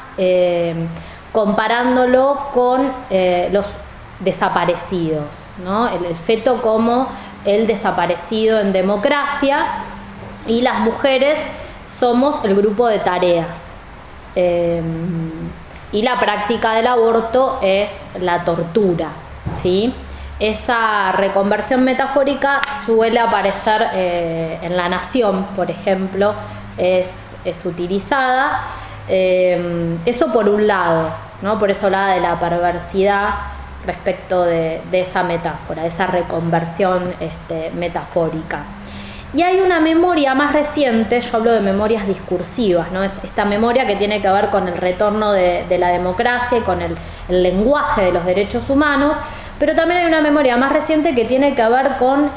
comparándolo con los desaparecidos, ¿no? El feto como el desaparecido en democracia, y las mujeres somos el grupo de tareas. Y la práctica del aborto es la tortura, ¿sí? Esa reconversión metafórica suele aparecer en La Nación, por ejemplo, es utilizada. Eso por un lado, ¿no? Por eso hablaba de la perversidad respecto de esa metáfora, de esa reconversión metafórica. Y hay una memoria más reciente, yo hablo de memorias discursivas, ¿no? Es esta memoria que tiene que ver con el retorno de la democracia y con el lenguaje de los derechos humanos, pero también hay una memoria más reciente que tiene que ver con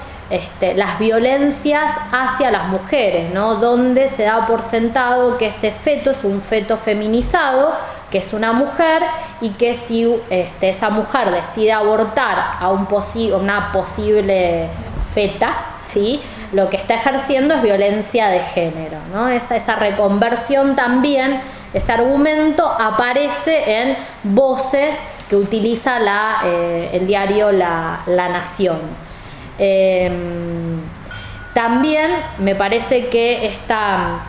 las violencias hacia las mujeres, ¿no? Donde se da por sentado que ese feto es un feto feminizado, que es una mujer, y que si esa mujer decide abortar a una posible feta, ¿sí?, lo que está ejerciendo es violencia de género, ¿no? Esa reconversión también, ese argumento aparece en voces que utiliza el diario La Nación. También me parece que esta,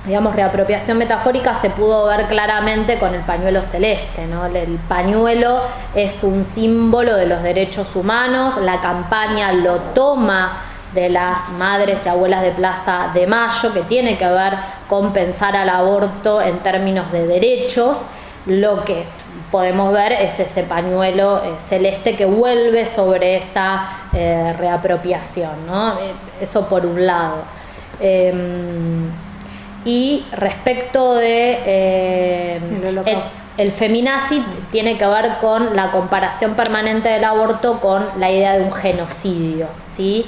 digamos, reapropiación metafórica se pudo ver claramente con el pañuelo celeste, ¿no? El pañuelo es un símbolo de los derechos humanos, la campaña lo toma de las madres y abuelas de Plaza de Mayo, que tiene que ver con pensar al aborto en términos de derechos. Lo que podemos ver es ese pañuelo celeste que vuelve sobre esa reapropiación, ¿no? Eso por un lado. Y respecto de el feminazi, tiene que ver con la comparación permanente del aborto con la idea de un genocidio, ¿sí?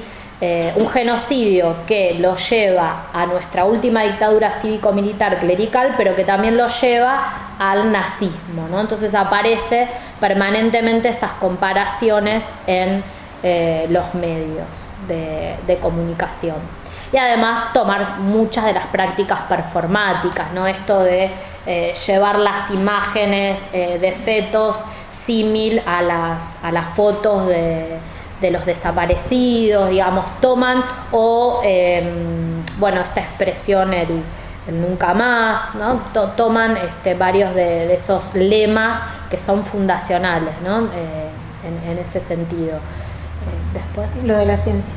Un genocidio que lo lleva a nuestra última dictadura cívico-militar clerical, pero que también lo lleva al nazismo, ¿no? Entonces aparece permanentemente esas comparaciones en los medios de comunicación. Y además tomar muchas de las prácticas performáticas, ¿no? Esto de llevar las imágenes de fetos símil a las fotos de los desaparecidos, digamos, toman, o esta expresión, el nunca más, ¿no? Toman varios de esos lemas que son fundacionales, ¿no? En ese sentido. Después, lo de la ciencia.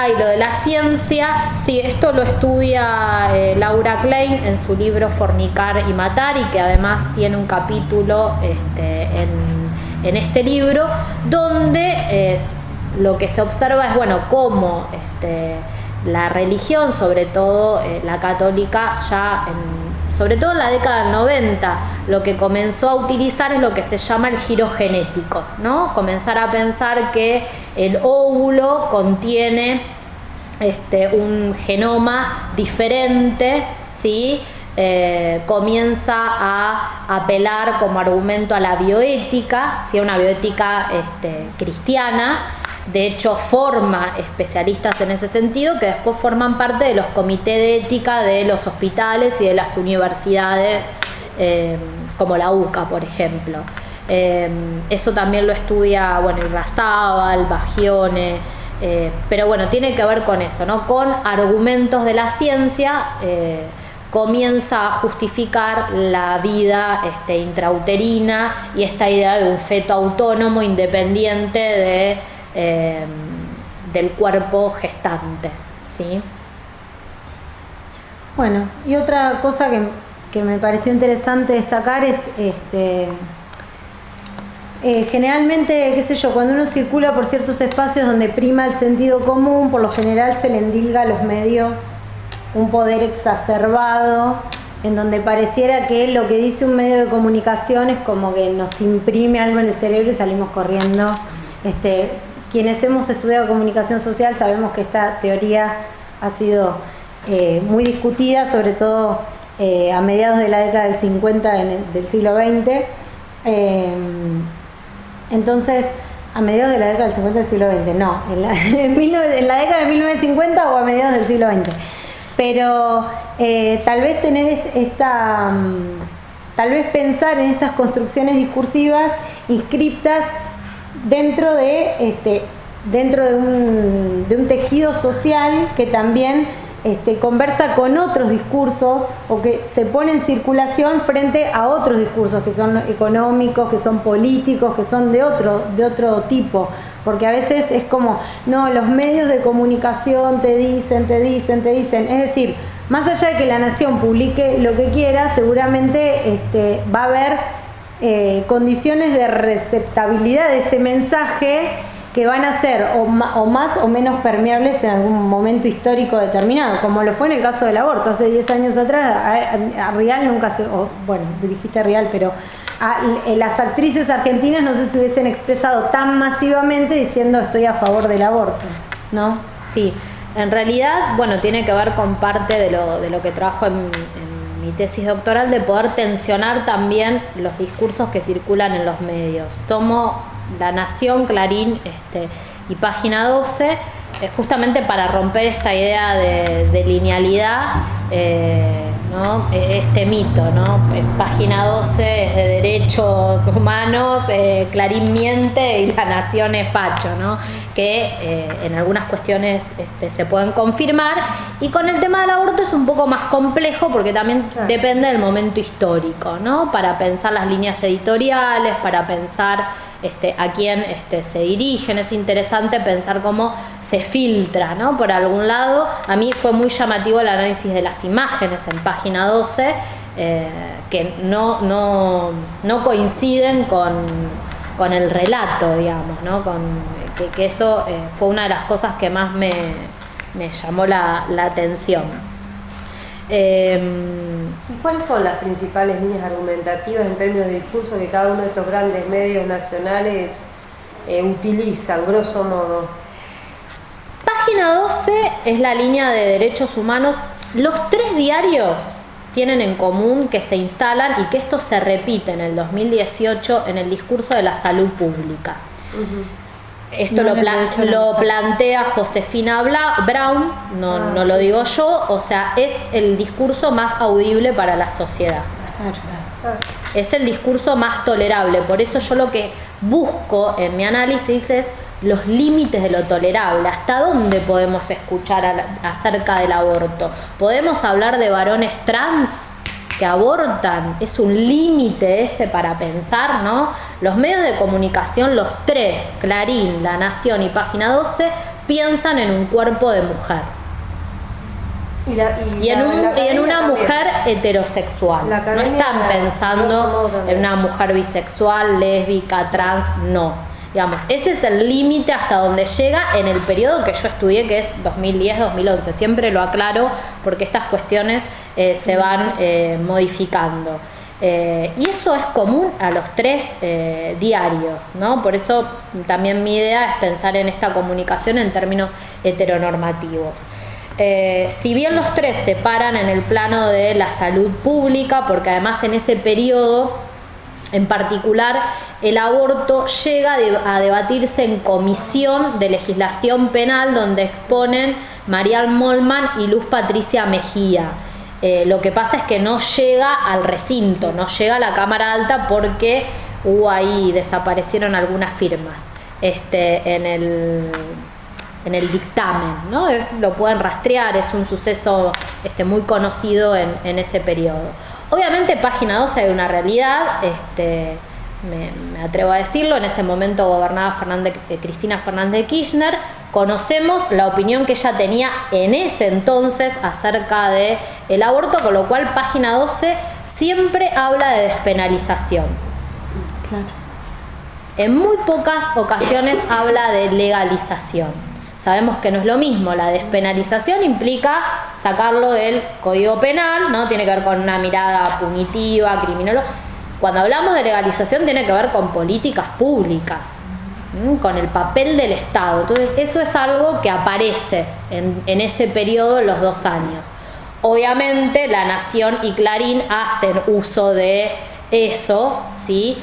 Y lo de la ciencia, sí, esto lo estudia Laura Klein en su libro Fornicar y Matar, y que además tiene un capítulo en este libro, donde lo que se observa es, cómo la religión, sobre todo la católica, sobre todo en la década del 90, lo que comenzó a utilizar es lo que se llama el giro genético, ¿no? Comenzar a pensar que el óvulo contiene un genoma diferente, ¿sí? Comienza a apelar como argumento a la bioética, ¿sí? Una bioética cristiana. De hecho, forma especialistas en ese sentido que después forman parte de los comités de ética de los hospitales y de las universidades, como la UCA, por ejemplo. Eso también lo estudia, Irrazábal, Bagione, pero tiene que ver con eso, ¿no? Con argumentos de la ciencia, comienza a justificar la vida intrauterina y esta idea de un feto autónomo, independiente del cuerpo gestante, ¿sí? Bueno, y otra cosa que me pareció interesante destacar es generalmente, cuando uno circula por ciertos espacios donde prima el sentido común, por lo general se le endilga a los medios un poder exacerbado, en donde pareciera que lo que dice un medio de comunicación es como que nos imprime algo en el cerebro y salimos corriendo. Quienes hemos estudiado comunicación social sabemos que esta teoría ha sido muy discutida, sobre todo a mediados de la década del 50 del siglo XX. Entonces, a mediados de la década del 50 del siglo XX, no, en la década de 1950 o a mediados del siglo XX. Pero tal vez tal vez pensar en estas construcciones discursivas inscriptas dentro de un tejido social que también conversa con otros discursos, o que se pone en circulación frente a otros discursos que son económicos, que son políticos, que son de otro tipo. Porque a veces es como, no, los medios de comunicación te dicen. Es decir, más allá de que La Nación publique lo que quiera, seguramente va a haber condiciones de receptabilidad de ese mensaje que van a ser o más o menos permeables en algún momento histórico determinado, como lo fue en el caso del aborto. Hace 10 años atrás, a Rial nunca dirigiste a Rial, pero las actrices argentinas no sé si hubiesen expresado tan masivamente diciendo estoy a favor del aborto, ¿no? Sí, en realidad, tiene que ver con parte de lo que trabajo en mi tesis doctoral, de poder tensionar también los discursos que circulan en los medios. Tomo La Nación, Clarín y Página 12, justamente para romper esta idea de linealidad, ¿no? Este mito, ¿no? Página 12 es de derechos humanos, Clarín miente y La Nación es facho, ¿no? Que en algunas cuestiones se pueden confirmar, y con el tema del aborto es un poco más complejo porque también depende del momento histórico, ¿no? Para pensar las líneas editoriales, para pensar a quién se dirigen. Es interesante pensar cómo se filtra, ¿no? Por algún lado, a mí fue muy llamativo el análisis de las imágenes en página 12, que no coinciden con el relato, digamos, ¿no? Que eso fue una de las cosas que más me llamó la atención. ¿Y cuáles son las principales líneas argumentativas en términos de discurso que cada uno de estos grandes medios nacionales utilizan, grosso modo? Página 12 es la línea de derechos humanos. Los 3 diarios tienen en común que se instalan y que esto se repite en el 2018 en el discurso de la salud pública. Esto lo plantea Josefina Braun, no lo digo yo, o sea, es el discurso más audible para la sociedad. Es el discurso más tolerable, por eso yo lo que busco en mi análisis es los límites de lo tolerable, hasta dónde podemos escuchar acerca del aborto. ¿Podemos hablar de varones trans que abortan? Es un límite ese para pensar, ¿no? Los medios de comunicación, los 3, Clarín, La Nación y Página 12, piensan en un cuerpo de mujer. Y en una mujer heterosexual. No están pensando en una mujer bisexual, lésbica, trans, no. Digamos, ese es el límite hasta donde llega en el periodo que yo estudié, que es 2010-2011. Siempre lo aclaro porque estas cuestiones se van modificando. Y eso es común a los 3 diarios, ¿no? Por eso también mi idea es pensar en esta comunicación en términos heteronormativos. Si bien los 3 se paran en el plano de la salud pública, porque además en ese periodo en particular el aborto llega a debatirse en comisión de legislación penal, donde exponen Marial Molman y Luz Patricia Mejía. Lo que pasa es que no llega al recinto, no llega a la Cámara Alta porque desaparecieron algunas firmas en el dictamen, ¿no? Lo pueden rastrear, es un suceso muy conocido en ese periodo. Obviamente Página 12 hay una realidad, me atrevo a decirlo, en ese momento gobernaba Cristina Fernández de Kirchner. Conocemos la opinión que ella tenía en ese entonces acerca del aborto, con lo cual Página 12 siempre habla de despenalización. Claro. En muy pocas ocasiones habla de legalización. Sabemos que no es lo mismo. La despenalización implica sacarlo del Código Penal, ¿no? Tiene que ver con una mirada punitiva, criminológica. Cuando hablamos de legalización tiene que ver con políticas públicas, con el papel del Estado. Entonces eso es algo que aparece en ese periodo, en los 2 años. Obviamente La Nación y Clarín hacen uso de eso, ¿sí?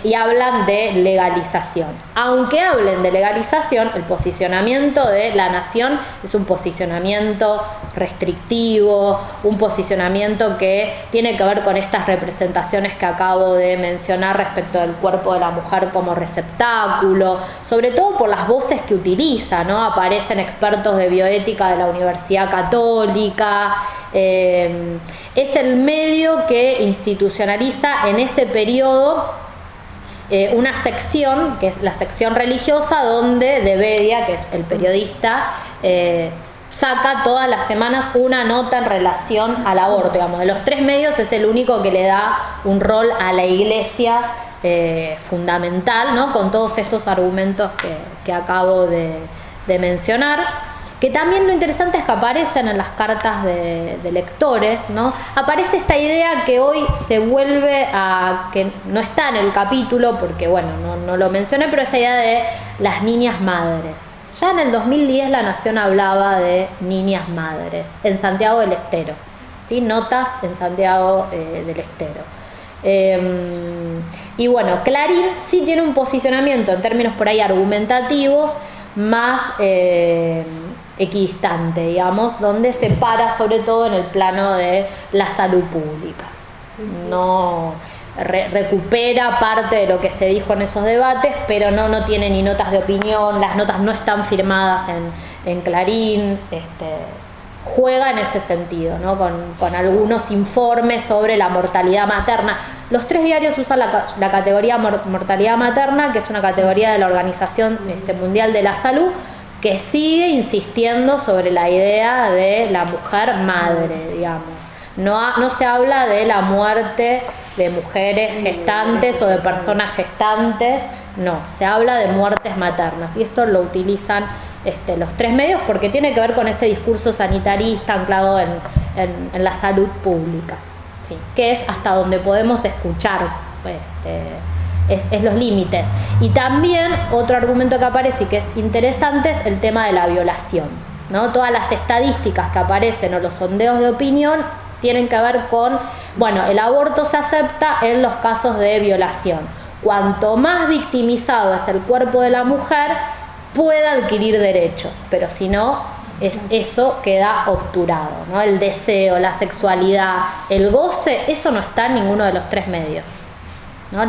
Y hablan de legalización. Aunque hablen de legalización, el posicionamiento de La Nación es un posicionamiento restrictivo, un posicionamiento que tiene que ver con estas representaciones que acabo de mencionar respecto del cuerpo de la mujer como receptáculo, sobre todo por las voces que utiliza, ¿no? Aparecen expertos de bioética de la Universidad Católica. Es el medio que institucionaliza en ese periodo una sección, que es la sección religiosa, donde De Bedia, que es el periodista, saca todas las semanas una nota en relación al aborto. Digamos, de los 3 medios es el único que le da un rol a la Iglesia fundamental, ¿no? Con todos estos argumentos que acabo de mencionar. Que también lo interesante es que aparecen en las cartas de lectores, ¿no? Aparece esta idea que hoy se vuelve que no está en el capítulo, porque bueno, no lo mencioné, pero esta idea de las niñas madres. Ya en el 2010 La Nación hablaba de niñas madres en Santiago del Estero, ¿sí? Notas en Santiago del Estero. Y bueno, Clarín sí tiene un posicionamiento en términos por ahí argumentativos más equidistante, digamos, donde se para sobre todo en el plano de la salud pública. No recupera parte de lo que se dijo en esos debates, pero no tiene ni notas de opinión, las notas no están firmadas en Clarín, juega en ese sentido, ¿no? con algunos informes sobre la mortalidad materna. Los 3 diarios usan la categoría mortalidad materna, que es una categoría de la Organización Mundial de la Salud, que sigue insistiendo sobre la idea de la mujer madre, digamos. No se habla de la muerte de mujeres gestantes o de personas gestantes, no, se habla de muertes maternas, y esto lo utilizan los 3 medios porque tiene que ver con ese discurso sanitarista anclado en la salud pública, ¿sí? Que es hasta donde podemos escuchar, es los límites. Y también otro argumento que aparece y que es interesante es el tema de la violación, ¿no? Todas las estadísticas que aparecen o los sondeos de opinión tienen que ver con, bueno, el aborto se acepta en los casos de violación. Cuanto más victimizado es el cuerpo de la mujer, puede adquirir derechos, pero si no, eso queda obturado, ¿no? El deseo, la sexualidad, el goce, eso no está en ninguno de los 3 medios, ¿no?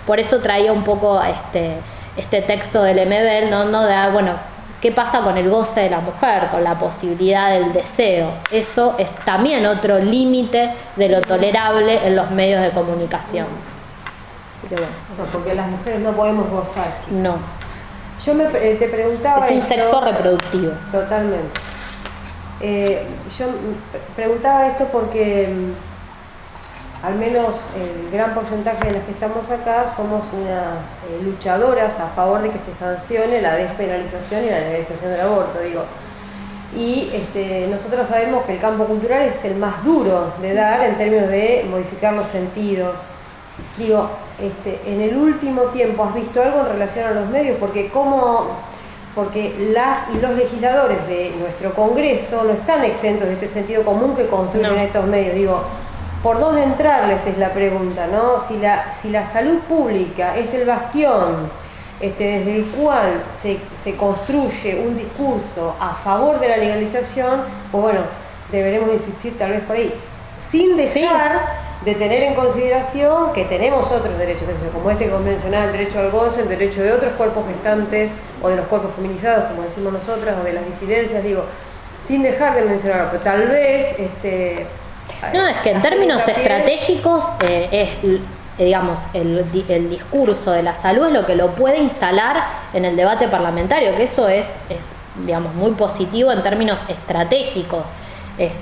Por eso traía un poco este texto del MBL, ¿no? De, bueno, ¿qué pasa con el goce de la mujer, con la posibilidad del deseo? Eso es también otro límite de lo tolerable en los medios de comunicación. Así que bueno. No, porque las mujeres no podemos gozar, chicos. No. Yo te preguntaba... Es un sexo reproductivo. Totalmente. Yo preguntaba esto porque al menos el gran porcentaje de las que estamos acá somos unas luchadoras a favor de que se sancione la despenalización y la legalización del aborto, digo. Y nosotros sabemos que el campo cultural es el más duro de dar en términos de modificar los sentidos. Digo, en el último tiempo, ¿has visto algo en relación a los medios? Porque las y los legisladores de nuestro Congreso no están exentos de este sentido común que construyen estos medios. Digo, ¿por dónde entrarles es la pregunta, ¿no? Si la salud pública es el bastión desde el cual se construye un discurso a favor de la legalización, pues bueno, deberemos insistir tal vez por ahí, sin dejar de tener en consideración que tenemos otros derechos, como este que vos mencionabas, el derecho al goce, el derecho de otros cuerpos gestantes o de los cuerpos feminizados, como decimos nosotras, o de las disidencias, digo, sin dejar de mencionarlo, pero tal vez... No, es que en términos estratégicos digamos, el discurso de la salud es lo que lo puede instalar en el debate parlamentario, que eso es digamos, muy positivo en términos estratégicos.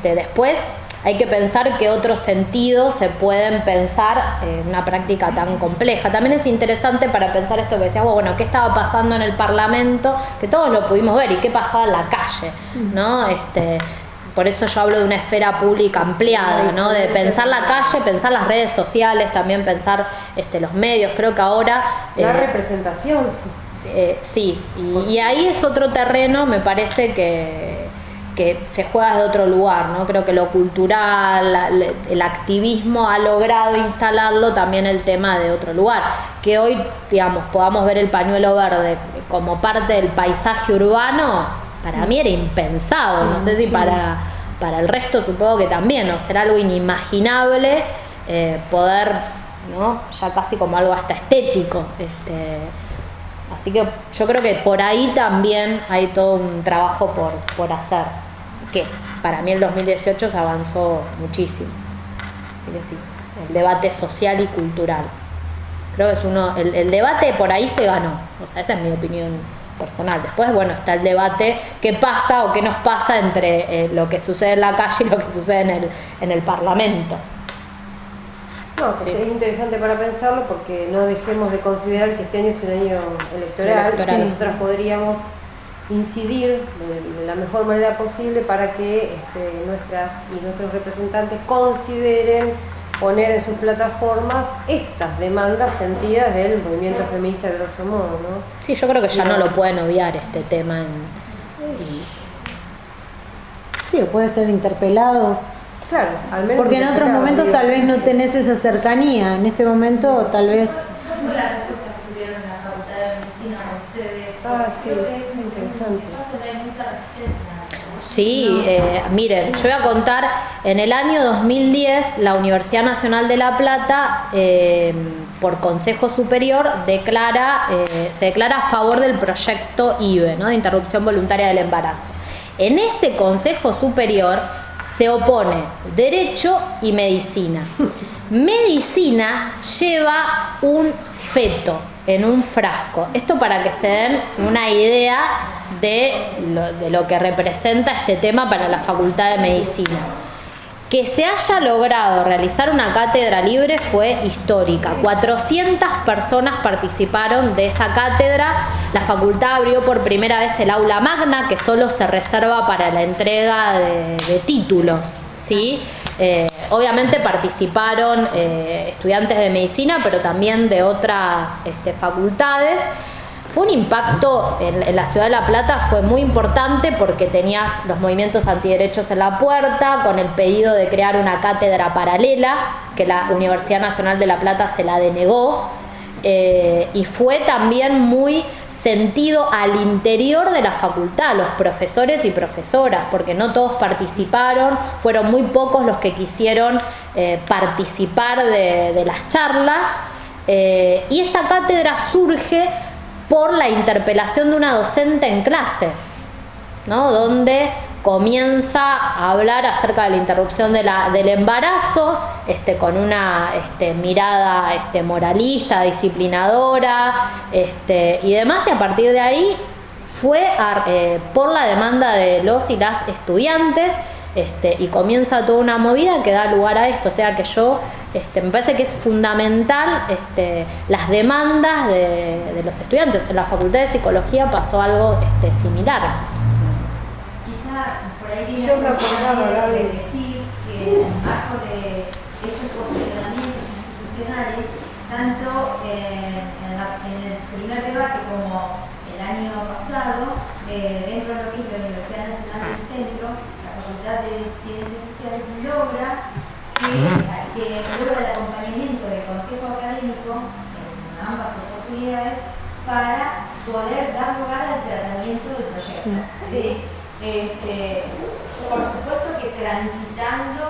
Después hay que pensar que otros sentidos se pueden pensar en una práctica tan compleja. También es interesante para pensar esto que decíamos, bueno, qué estaba pasando en el Parlamento, que todos lo pudimos ver, y qué pasaba en la calle, ¿no? Por eso yo hablo de una esfera pública ampliada, ¿no? De pensar la calle, pensar las redes sociales, también pensar los medios. Creo que ahora... La representación. Sí, y ahí es otro terreno, me parece que se juega desde otro lugar, ¿no? Creo que lo cultural, el activismo ha logrado instalarlo también el tema de otro lugar. Que hoy, digamos, podamos ver el pañuelo verde como parte del paisaje urbano, para mí era impensado, no sé si para el resto supongo que también, ¿no? Será algo inimaginable poder, ¿no? Ya casi como algo hasta estético. Así que yo creo que por ahí también hay todo un trabajo por hacer, que para mí el 2018 se avanzó muchísimo. Así que sí, el debate social y cultural. Creo que es el debate por ahí se ganó, o sea, esa es mi opinión personal. Después, bueno, está el debate qué pasa o qué nos pasa entre lo que sucede en la calle y lo que sucede en el Parlamento. No, sí. Es interesante para pensarlo porque no dejemos de considerar que este año es un año electoral. Que nosotras podríamos incidir de la mejor manera posible para que nuestras y nuestros representantes consideren poner en sus plataformas estas demandas sentidas del movimiento feminista grosso modo, ¿no? Sí, yo creo que ya no lo pueden obviar este tema. Sí, o pueden ser interpelados. Claro, al menos. Porque en otros momentos tal vez no tenés esa cercanía. En este momento tal vez... ¿Cómo fue la respuesta que tuvieron en la Facultad de Medicina con ustedes? Ah, sí, es interesante. Hay mucha resistencia. Sí, miren, yo voy a contar, en el año 2010 la Universidad Nacional de La Plata, por Consejo Superior, se declara a favor del proyecto IVE, ¿no? De interrupción voluntaria del embarazo. En ese Consejo Superior se opone Derecho y Medicina. Medicina lleva un feto en un frasco. Esto para que se den una idea de lo que representa este tema para la Facultad de Medicina. Que se haya logrado realizar una cátedra libre fue histórica. 400 personas participaron de esa cátedra. La facultad abrió por primera vez el aula magna, que solo se reserva para la entrega de títulos, ¿sí? Obviamente participaron estudiantes de medicina, pero también de otras facultades. Fue un impacto en la ciudad de La Plata, fue muy importante porque tenías los movimientos antiderechos en la puerta, con el pedido de crear una cátedra paralela, que la Universidad Nacional de La Plata se la denegó, y fue también muy sentido al interior de la facultad, los profesores y profesoras, porque no todos participaron, fueron muy pocos los que quisieron participar de las charlas, y esa cátedra surge por la interpelación de una docente en clase, ¿no? Donde comienza a hablar acerca de la interrupción del embarazo, con una mirada moralista, disciplinadora, y demás, y a partir de ahí fue por la demanda de los y las estudiantes, y comienza toda una movida que da lugar a esto. O sea que yo me parece que es fundamental las demandas de los estudiantes. En la Facultad de Psicología pasó algo similar. Quizá por ahí viene Yo me acordaba de decir que en el marco de estos posicionamientos institucionales, tanto en el primer debate como el año pasado, dentro de lo que es la Universidad Nacional del Centro, la Facultad de Ciencias Sociales logra el acompañamiento del Consejo Académico en ambas oportunidades para poder dar lugar al tratamiento del proyecto. ¿Sí? Por supuesto que transitando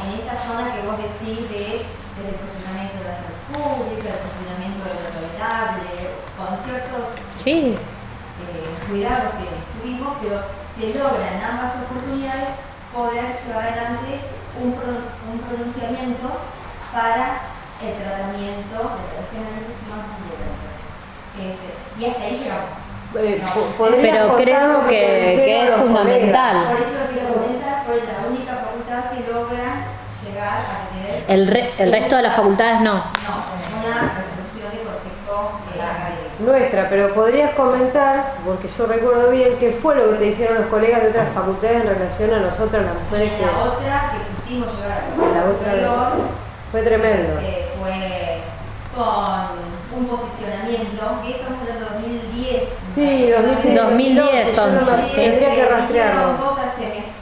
en esta zona que vos decís del posicionamiento de la salud pública, el posicionamiento de lo tolerable, con ciertos cuidados que tuvimos, pero se logra en ambas oportunidades poder llevar adelante un pronunciamiento para el tratamiento de las cuestiones y hasta ahí llegamos. Pero creo que es fundamental. Por eso lo que comentar fue la única facultad que logra llegar a tener El resto de las facultades no. una resolución de consejo académico. Nuestra, pero podrías comentar, porque yo recuerdo bien, qué fue lo que te dijeron los colegas de otras facultades en relación a nosotras, las mujeres Y la otra que quisimos llevar a la otra vez. Fue tremendo. Fue con un posicionamiento, que estamos hablando de 2010. Sí, 2010, 11, sí. Tendría que rastrearlo. Cosas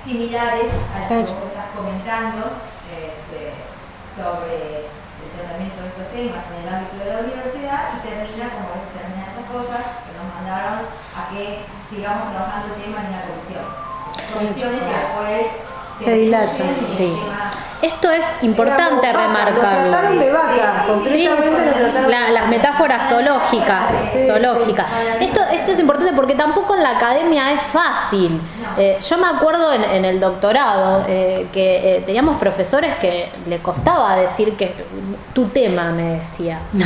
similares a las que vos estás comentando sobre el tratamiento de estos temas en el ámbito de la universidad, y termina como es terminan estas cosas que nos mandaron a que sigamos trabajando el tema en una comisión. Comisiones que después se dilatan. Sí. Esto es importante remarcarlo. Nos trataron de vaca, concretamente nos trataron de Las metáforas zoológicas. Esto es importante porque tampoco en la academia es fácil. Yo me acuerdo en el doctorado que teníamos profesores que le costaba decir que tu tema, me decía. No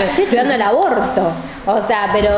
estoy estudiando el aborto. O sea, pero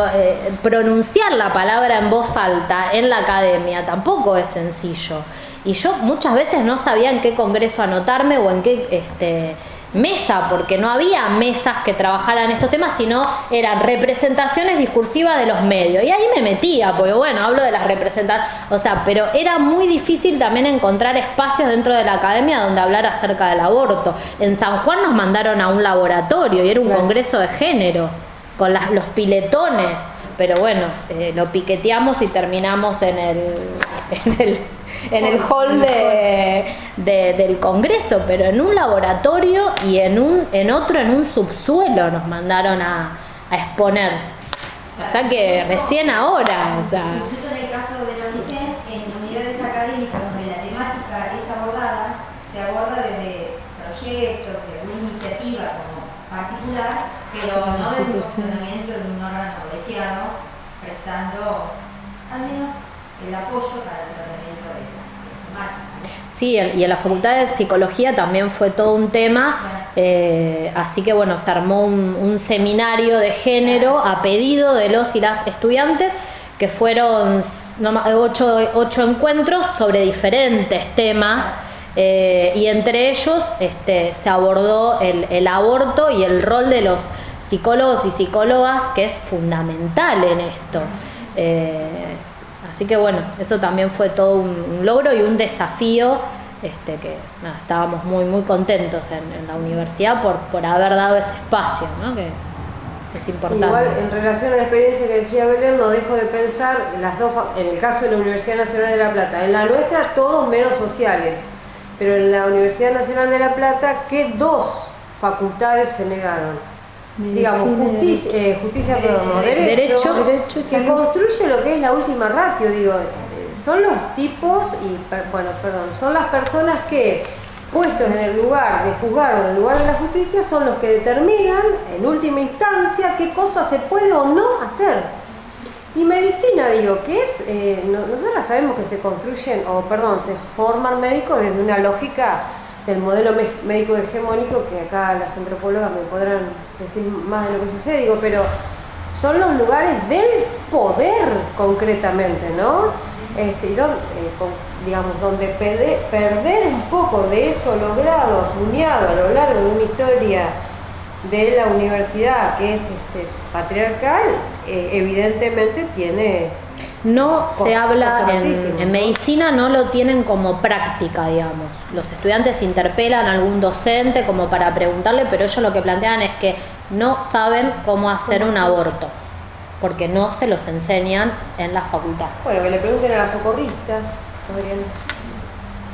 pronunciar la palabra en voz alta en la academia tampoco es sencillo. Y yo muchas veces no sabía en qué congreso anotarme o en qué mesa, porque no había mesas que trabajaran estos temas, sino eran representaciones discursivas de los medios. Y ahí me metía, porque bueno, hablo de las representaciones, o sea, pero era muy difícil también encontrar espacios dentro de la academia donde hablar acerca del aborto. En San Juan nos mandaron a un laboratorio y era un congreso de género, con los piletones. Pero bueno, lo piqueteamos y terminamos en el hall del Congreso, pero en un laboratorio y en un subsuelo nos mandaron a exponer. O sea que recién ahora, o sea. Incluso en el caso de la UNICEF, en circular, pero no del funcionamiento de un órgano colegiado, prestando al menos el apoyo para el tratamiento de la temática. Sí, y en la Facultad de Psicología también fue todo un tema, así que bueno, se armó un seminario de género a pedido de los y las estudiantes, que fueron 8 encuentros sobre diferentes temas, y entre ellos se abordó el aborto y el rol de los psicólogos y psicólogas, que es fundamental en esto. Así que bueno, eso también fue todo un logro y un desafío, que nada, estábamos muy contentos en la universidad por haber dado ese espacio, ¿no? que es importante. Igual, en relación a la experiencia que decía Belén, no dejo de pensar en el caso de la Universidad Nacional de La Plata, en la nuestra todos menos sociales, pero en la Universidad Nacional de La Plata, ¿qué 2 facultades se negaron? Digamos, justicia, derecho, que construye lo que es la última ratio, digo, son los tipos son las personas que, puestos en el lugar de juzgar o en el lugar de la justicia, son los que determinan, en última instancia, qué cosa se puede o no hacer. Y medicina, digo, que es, nosotras sabemos que se se forman médicos desde una lógica del modelo médico hegemónico, que acá las antropólogas me podrán decir más de lo que yo sé, digo, pero son los lugares del poder concretamente, ¿no? Donde perder un poco de eso logrado, acuñado a lo largo de una historia de la universidad, que es patriarcal, evidentemente tiene... No se habla en medicina, no lo tienen como práctica, digamos. Los estudiantes interpelan a algún docente como para preguntarle, pero ellos lo que plantean es que no saben cómo hacer un aborto, porque no se los enseñan en la facultad. Bueno, que le pregunten a las socorristas, podrían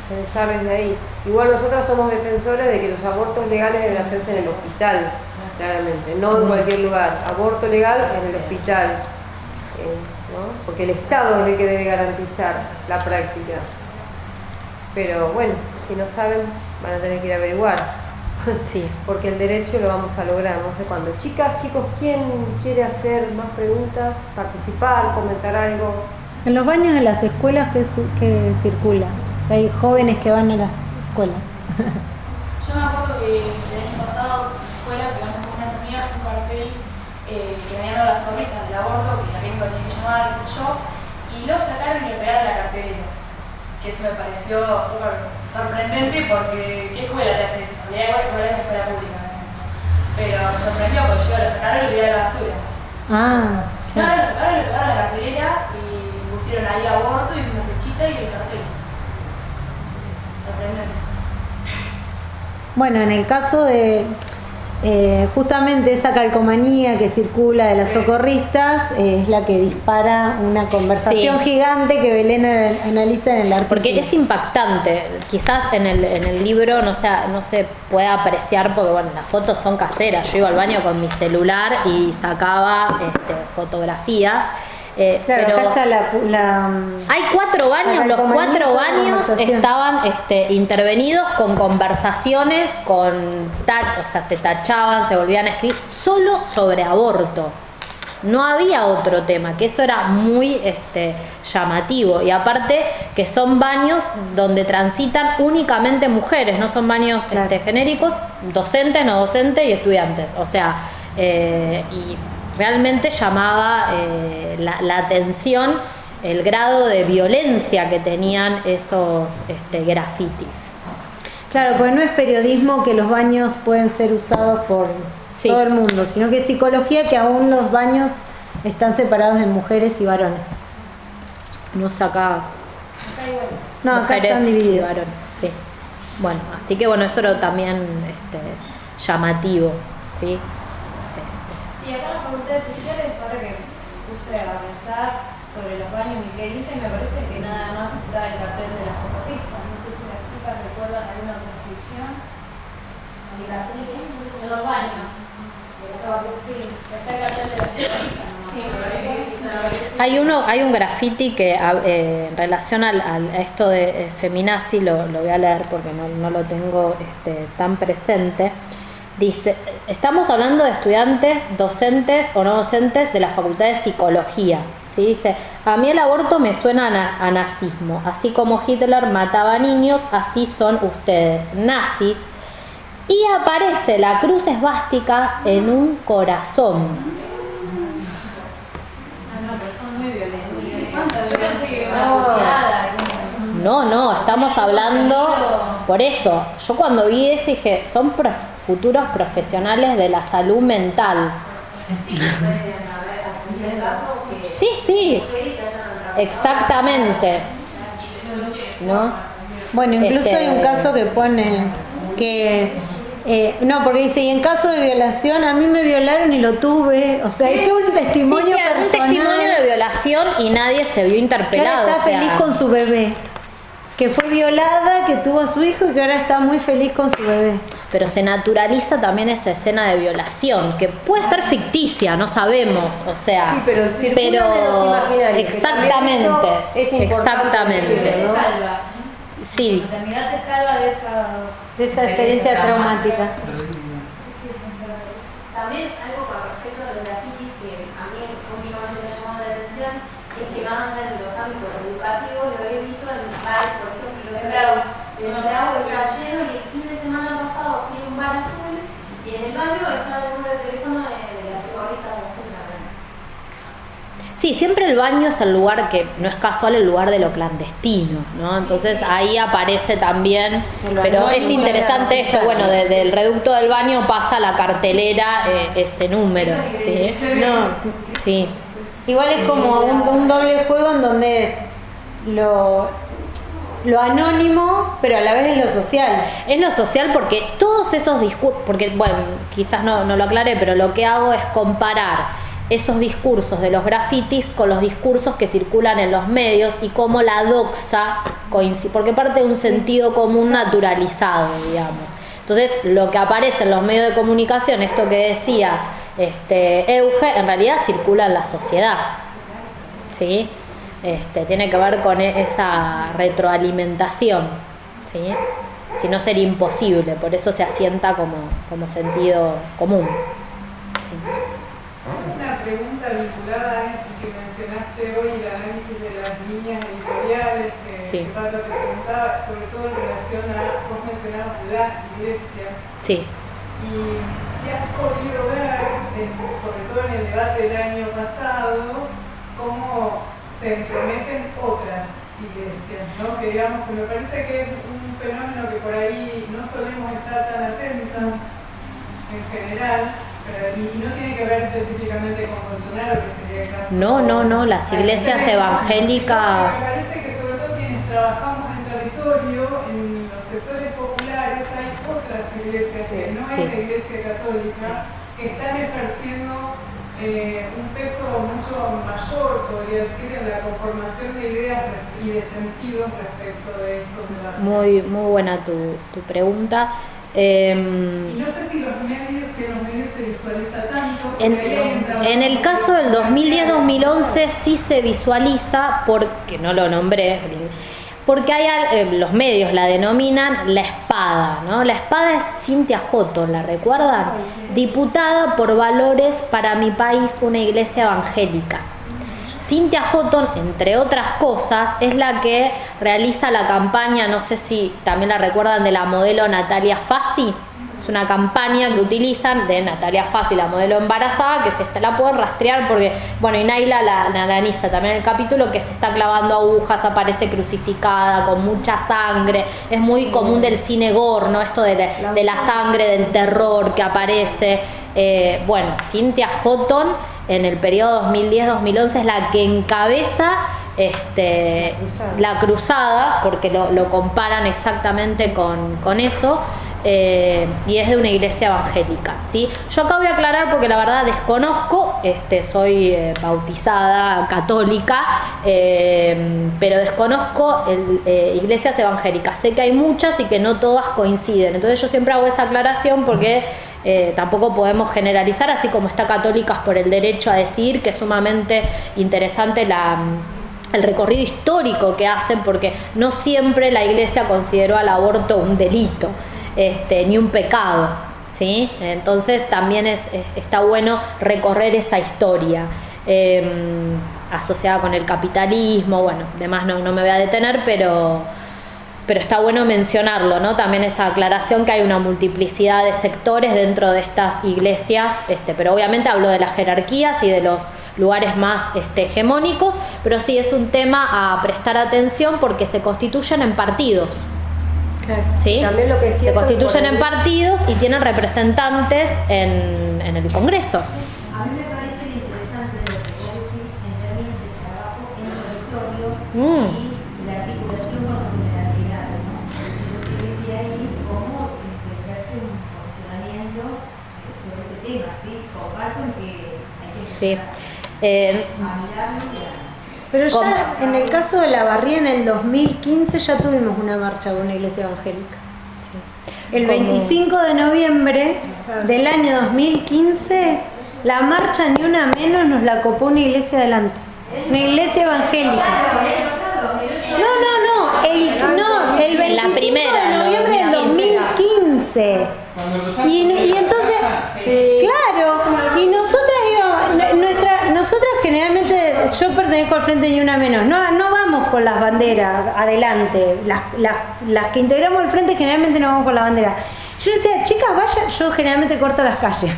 pensar desde ahí. Igual nosotras somos defensores de que los abortos legales deben hacerse en el hospital, claramente, no en cualquier lugar. Aborto legal en el hospital. ¿No? Porque el Estado es el que debe garantizar la práctica. Pero bueno, si no saben, van a tener que ir a averiguar. Sí. Porque el derecho lo vamos a lograr, no sé cuándo. Chicas, chicos, ¿quién quiere hacer más preguntas? ¿Participar? ¿Comentar algo? En los baños de las escuelas que circula, que hay jóvenes que van a las escuelas. Yo me acuerdo que el año pasado, en la escuela, pegamos con unas amigas un cartel que habían dado las socorristas del aborto, que la médico tenía que llamar, qué sé yo, y lo sacaron y le pegaron la cartelera. Que eso me pareció súper sorprendente, porque ¿qué escuela te hace eso? En realidad igual es una escuela pública, pero me sorprendió porque yo lo sacaron y lo tiraron a la basura. No, lo sacaron, le pegaron la cartelera y pusieron ahí aborto y una flechita y el cartel. Sorprendente. Bueno, en el caso de justamente esa calcomanía que circula de las socorristas, es la que dispara una conversación gigante que Belén analiza en el artículo. Porque es impactante, quizás en el libro no se puede apreciar, porque bueno, las fotos son caseras. Yo iba al baño con mi celular y sacaba fotografías. Claro, pero acá está hay 4 baños, los 4 baños estaban intervenidos con conversaciones, o sea, se tachaban, se volvían a escribir solo sobre aborto. No había otro tema, que eso era muy llamativo. Y aparte que son baños donde transitan únicamente mujeres, no son baños genéricos, docentes, no docentes y estudiantes. O sea, y realmente llamaba la atención el grado de violencia que tenían esos grafitis. Claro, pues no es periodismo que los baños pueden ser usados por todo el mundo, sino que es psicología, que aún los baños están separados en mujeres y varones. No sé acá. No, acá están divididos. Varones, sí. Bueno, así que bueno, eso era también llamativo, ¿sí? Sí, acá en las facultades sociales, ahora que puse a pensar sobre los baños y qué dicen, me parece que nada más está el cartel de las socorristas. No sé si las chicas recuerdan alguna descripción. El cartel de los baños. Sí, está el cartel de las socorristas. Hay un graffiti que en relación a esto de feminazi, lo voy a leer porque no lo tengo tan presente, Dice, estamos hablando de estudiantes, docentes o no docentes de la Facultad de Psicología. ¿Sí? Dice, a mí el aborto me suena a nazismo. Así como Hitler mataba niños, así son ustedes, nazis. Y aparece la cruz esvástica en un corazón. No, estamos hablando, por eso, yo cuando vi eso dije, son futuros profesionales de la salud mental. Sí, exactamente. ¿No? Bueno, incluso hay un caso que pone que no, porque dice, y en caso de violación, a mí me violaron y lo tuve. O sea, es un testimonio personal. Un testimonio de violación y nadie se vio interpelado. Que ahora está feliz con su bebé. Que fue violada, que tuvo a su hijo y que ahora está muy feliz con su bebé. Pero se naturaliza también esa escena de violación, que puede ser ficticia, no sabemos, o sea, sí, pero circulan en los imaginarios, exactamente, es exactamente, decirlo, ¿no? Salva. Sí. La enfermedad te salva De esa experiencia traumática. También algo con respecto a los grafitis que a mí últimamente me ha llamado la atención es que más allá de los ámbitos educativos lo he visto en bares, por ejemplo, lo de Bravo. El Bravo está lleno y el fin de semana pasado fui a un bar azul y en el baño estaba el número de teléfono de las socorristas de azul también. Sí, siempre el baño es el lugar que no es casual, el lugar de lo clandestino, ¿no? Entonces ahí aparece también, pero es interesante esto, bueno, desde el reducto del baño pasa la cartelera este número, ¿sí? No. Sí. Igual es como un doble juego en donde es lo anónimo, pero a la vez es lo social. Es lo social porque todos esos discursos, porque bueno, quizás no lo aclaré, pero lo que hago es comparar esos discursos de los grafitis con los discursos que circulan en los medios y cómo la doxa coincide, porque parte de un sentido común naturalizado, digamos. Entonces, lo que aparece en los medios de comunicación, esto que decía Euge, en realidad circula en la sociedad, ¿sí? Tiene que ver con esa retroalimentación, ¿sí? Si no sería imposible, por eso se asienta como sentido común. ¿Sí? Una pregunta vinculada a esto que mencionaste hoy, el análisis de las líneas editoriales, que Pato te preguntaba, sobre todo en relación a, vos mencionabas la iglesia. Sí. Y si has podido ver, sobre todo en el debate del año pasado, cómo se entrometen otras iglesias, ¿no? Que digamos que me parece que es un fenómeno que por ahí no solemos estar tan atentas en general. Y no tiene que ver específicamente con Bolsonaro, que sería el caso. No, las iglesias evangélicas. Me parece que sobre todo quienes trabajamos en territorio, en los sectores populares, hay otras iglesias que no es la iglesia católica, que están ejerciendo un peso mucho mayor, podría decir, en la conformación de ideas y de sentidos respecto de estos debates. Muy buena tu pregunta. Y no sé si en los medios se visualiza tanto. En el caso del 2010-2011 sí se visualiza, porque no lo nombré, porque hay los medios la denominan la espada, ¿no? La espada es Cynthia Houghton, ¿la recuerdan? Diputada por Valores para mi país, una iglesia evangélica. Cynthia Houghton, entre otras cosas, es la que realiza la campaña, no sé si también la recuerdan, de la modelo Natalia Fassi. Es una campaña que utilizan de Natalia Fassi, la modelo embarazada, que la pueden rastrear porque, bueno, y Naila la analiza también en el capítulo, que se está clavando agujas, aparece crucificada, con mucha sangre. Es muy común del cine gore, ¿no? Esto de la sangre, del terror que aparece. Bueno, Cynthia Houghton en el periodo 2010-2011 es la que encabeza la cruzada, porque lo comparan exactamente con eso. Y es de una iglesia evangélica, ¿sí? Yo acá voy a aclarar porque la verdad desconozco, soy bautizada católica, pero desconozco iglesias evangélicas. Sé que hay muchas y que no todas coinciden, entonces yo siempre hago esa aclaración porque tampoco podemos generalizar, así como está Católicas por el Derecho a Decidir, que es sumamente interesante el recorrido histórico que hacen, porque no siempre la iglesia consideró al aborto un delito. Ni un pecado, ¿sí? Entonces también está bueno recorrer esa historia asociada con el capitalismo, bueno, demás no me voy a detener, pero está bueno mencionarlo, ¿no? También esa aclaración que hay una multiplicidad de sectores dentro de estas iglesias, pero obviamente hablo de las jerarquías y de los lugares más hegemónicos, pero sí es un tema a prestar atención porque se constituyen en partidos. Claro. ¿Sí? También lo que es se cierto constituyen es en partidos y tienen representantes en el Congreso. A mí me parece interesante lo que vos decís en términos de trabajo en territorio y la articulación con las vulnerabilidades, ¿no? Lo que decía ahí, cómo se ejerce un posicionamiento sobre este tema, ¿sí? Comparto en que hay que mirarlo y Pero ya en el caso de La Barría, en el 2015 ya tuvimos una marcha de una iglesia evangélica. El 25 de noviembre del año 2015, la marcha Ni Una Menos nos la copó una iglesia adelante. Una iglesia evangélica. No, el 25 La primera, de noviembre del 2015. Y entonces, claro, y nosotras íbamos, nosotras generalmente, yo pertenezco al Frente Ni Una Menos, no vamos con las banderas adelante, las que integramos el Frente generalmente no vamos con la bandera. Yo decía, chicas, vayan, yo generalmente corto las calles.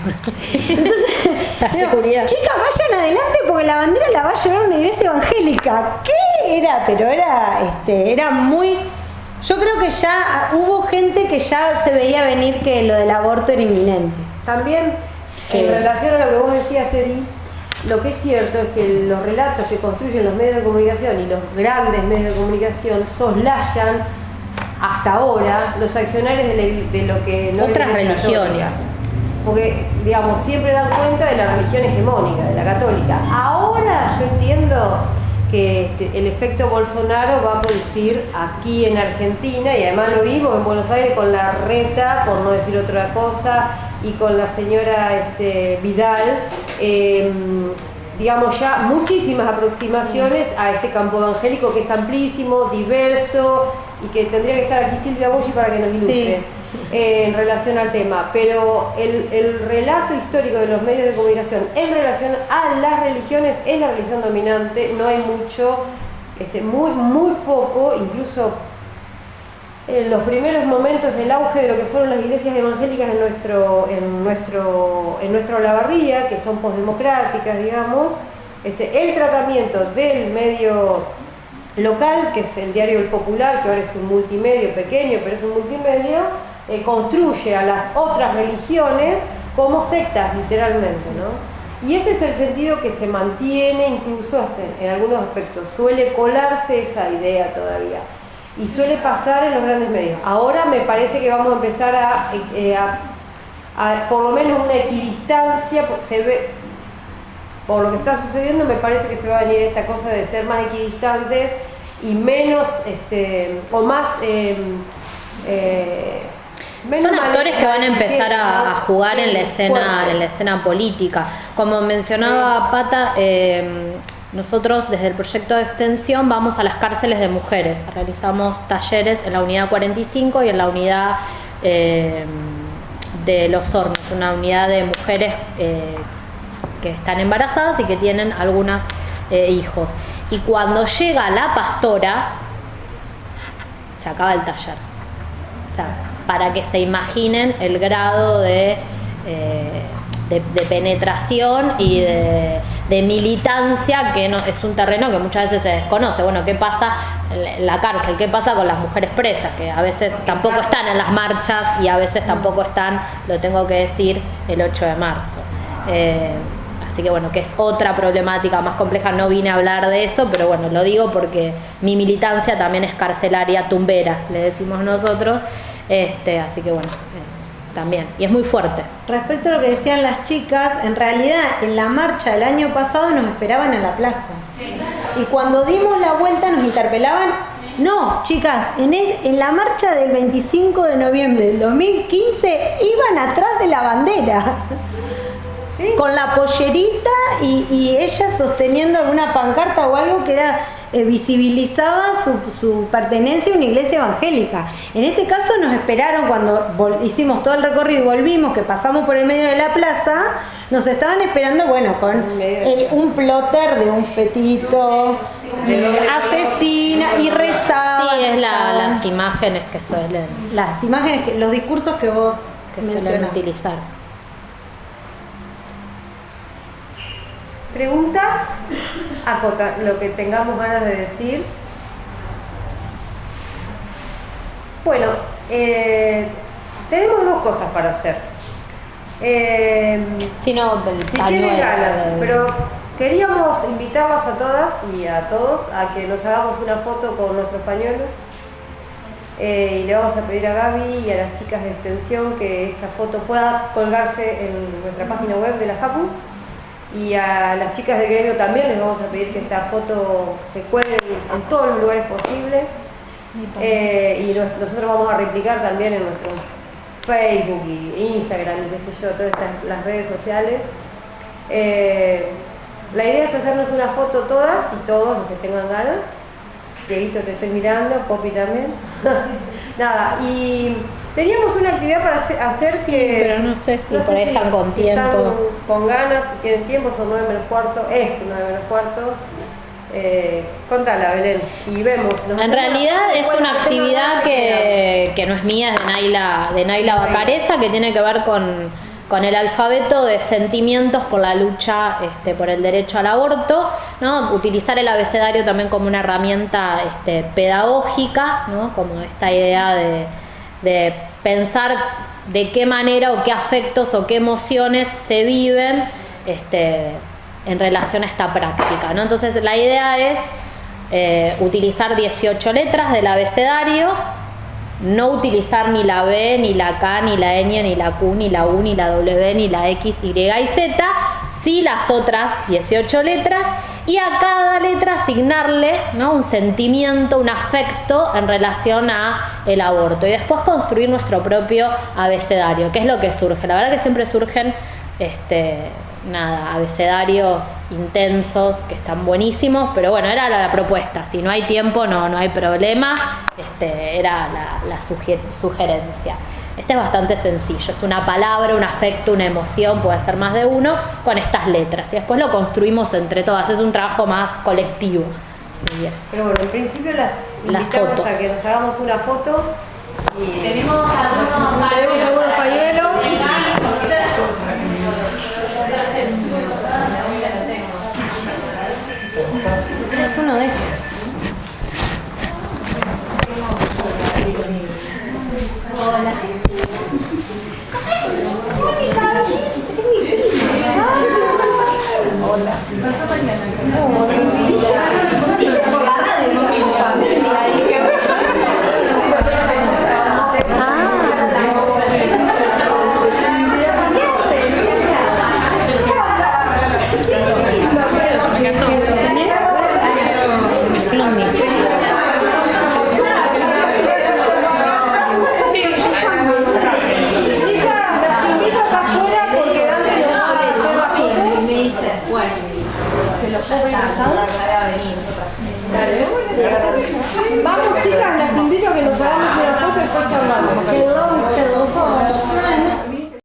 Entonces, la seguridad. Chicas, vayan adelante porque la bandera la va a llevar una iglesia evangélica. ¿Qué era? Pero era muy... Yo creo que ya hubo gente que ya se veía venir que lo del aborto era inminente. También, en relación a lo que vos decías, Eri, lo que es cierto es que los relatos que construyen los medios de comunicación y los grandes medios de comunicación soslayan hasta ahora los accionarios de lo que no otras es la Iglesia religiones. católica. Porque, digamos, siempre dan cuenta de la religión hegemónica, de la católica. Ahora yo entiendo que el efecto Bolsonaro va a producir aquí en Argentina, y además lo vimos en Buenos Aires con la Reta, por no decir otra cosa, y con la señora Vidal, digamos ya muchísimas aproximaciones a este campo evangélico que es amplísimo, diverso, y que tendría que estar aquí Silvia Boggi para que nos ilustre en relación al tema. Pero el relato histórico de los medios de comunicación en relación a las religiones es la religión dominante, no hay mucho, muy poco, incluso en los primeros momentos el auge de lo que fueron las iglesias evangélicas en nuestra Olavarría, que son posdemocráticas, digamos, el tratamiento del medio local, que es el diario El Popular, que ahora es un multimedio pequeño, pero es un multimedio, construye a las otras religiones como sectas, literalmente, ¿no? Y ese es el sentido que se mantiene incluso hasta en algunos aspectos. Suele colarse esa idea todavía. Y suele pasar en los grandes medios. Ahora me parece que vamos a empezar a por lo menos una equidistancia, se ve, por lo que está sucediendo, me parece que se va a venir esta cosa de ser más equidistantes y menos, o más... Son actores que van a empezar a jugar en la escena política. Como mencionaba Pata, nosotros desde el proyecto de extensión vamos a las cárceles de mujeres. Realizamos talleres en la unidad 45 y en la unidad de Los Hornos, una unidad de mujeres que están embarazadas y que tienen algunos hijos. Y cuando llega la pastora, se acaba el taller. O sea, para que se imaginen el grado de penetración y de militancia, que no, es un terreno que muchas veces se desconoce. Bueno, ¿qué pasa en la cárcel? ¿Qué pasa con las mujeres presas? Que a veces tampoco están en las marchas y a veces tampoco están, lo tengo que decir, el 8 de marzo. Así que bueno, que es otra problemática más compleja, no vine a hablar de eso, pero bueno, lo digo porque mi militancia también es carcelaria tumbera, le decimos nosotros, así que bueno, también, y es muy fuerte. Respecto a lo que decían las chicas, en realidad en la marcha del año pasado nos esperaban en la plaza. Y cuando dimos la vuelta nos interpelaban. No, chicas, en la marcha del 25 de noviembre del 2015 iban atrás de la bandera. ¿Sí? Con la pollerita y ella sosteniendo alguna pancarta o algo que era visibilizaba su pertenencia a una iglesia evangélica. En este caso nos esperaron cuando hicimos todo el recorrido y volvimos, que pasamos por el medio de la plaza, nos estaban esperando, bueno, con un plotter de un fetito, asesina y rezaba. Sí, es las imágenes que suelen, los discursos que vos suelen mencionás. utilizar. ¿Preguntas? Lo que tengamos ganas de decir. Bueno, tenemos dos cosas para hacer. Si no, Si tienen ganas, pero queríamos invitarlas a todas y a todos a que nos hagamos una foto con nuestros pañuelos. Y le vamos a pedir a Gaby y a las chicas de extensión que esta foto pueda colgarse en nuestra página web de la Facu. Y a las chicas del gremio también les vamos a pedir que esta foto se cuelgue en todos los lugares posibles. Y nosotros vamos a replicar también en nuestro Facebook y Instagram y qué sé yo, todas las redes sociales. La idea es hacernos una foto todas y todos los que tengan ganas. Dieguito, te estoy mirando, Poppy también. Nada, y teníamos una actividad para hacer que... pero no sé si por ahí están con tiempo. Están con ganas, si tienen tiempo, son 9 menos cuarto, es 9 menos cuarto. Contala, Belén, y vemos. En realidad es una actividad que no es mía, es de Naila Bacareza, que tiene que ver con el alfabeto de sentimientos por la lucha por el derecho al aborto, ¿no? Utilizar el abecedario también como una herramienta pedagógica, ¿no? Como esta idea de pensar de qué manera o qué afectos o qué emociones se viven en relación a esta práctica, ¿no? Entonces la idea es utilizar 18 letras del abecedario, no utilizar ni la B, ni la K, ni la ñ, ni la Q, ni la U, ni la W, ni la X, Y y Z, sí las otras 18 letras, y a cada letra asignarle, ¿no? Un sentimiento, un afecto en relación a el aborto, y después construir nuestro propio abecedario, que es lo que surge. La verdad que siempre surgen abecedarios intensos que están buenísimos, pero bueno, era la propuesta. Si no hay tiempo, no hay problema. Era la sugerencia. Es bastante sencillo, es una palabra, un afecto, una emoción, puede ser más de uno, con estas letras, y después lo construimos entre todas. Es un trabajo más colectivo. Muy bien. Pero bueno, en principio las invitamos fotos. a que nos hagamos una foto. Y Tenemos algunos pañuelos. Es uno de estos. Vamos, chicas, las invito a que nos hagamos una foto y después charlamos. Perdón.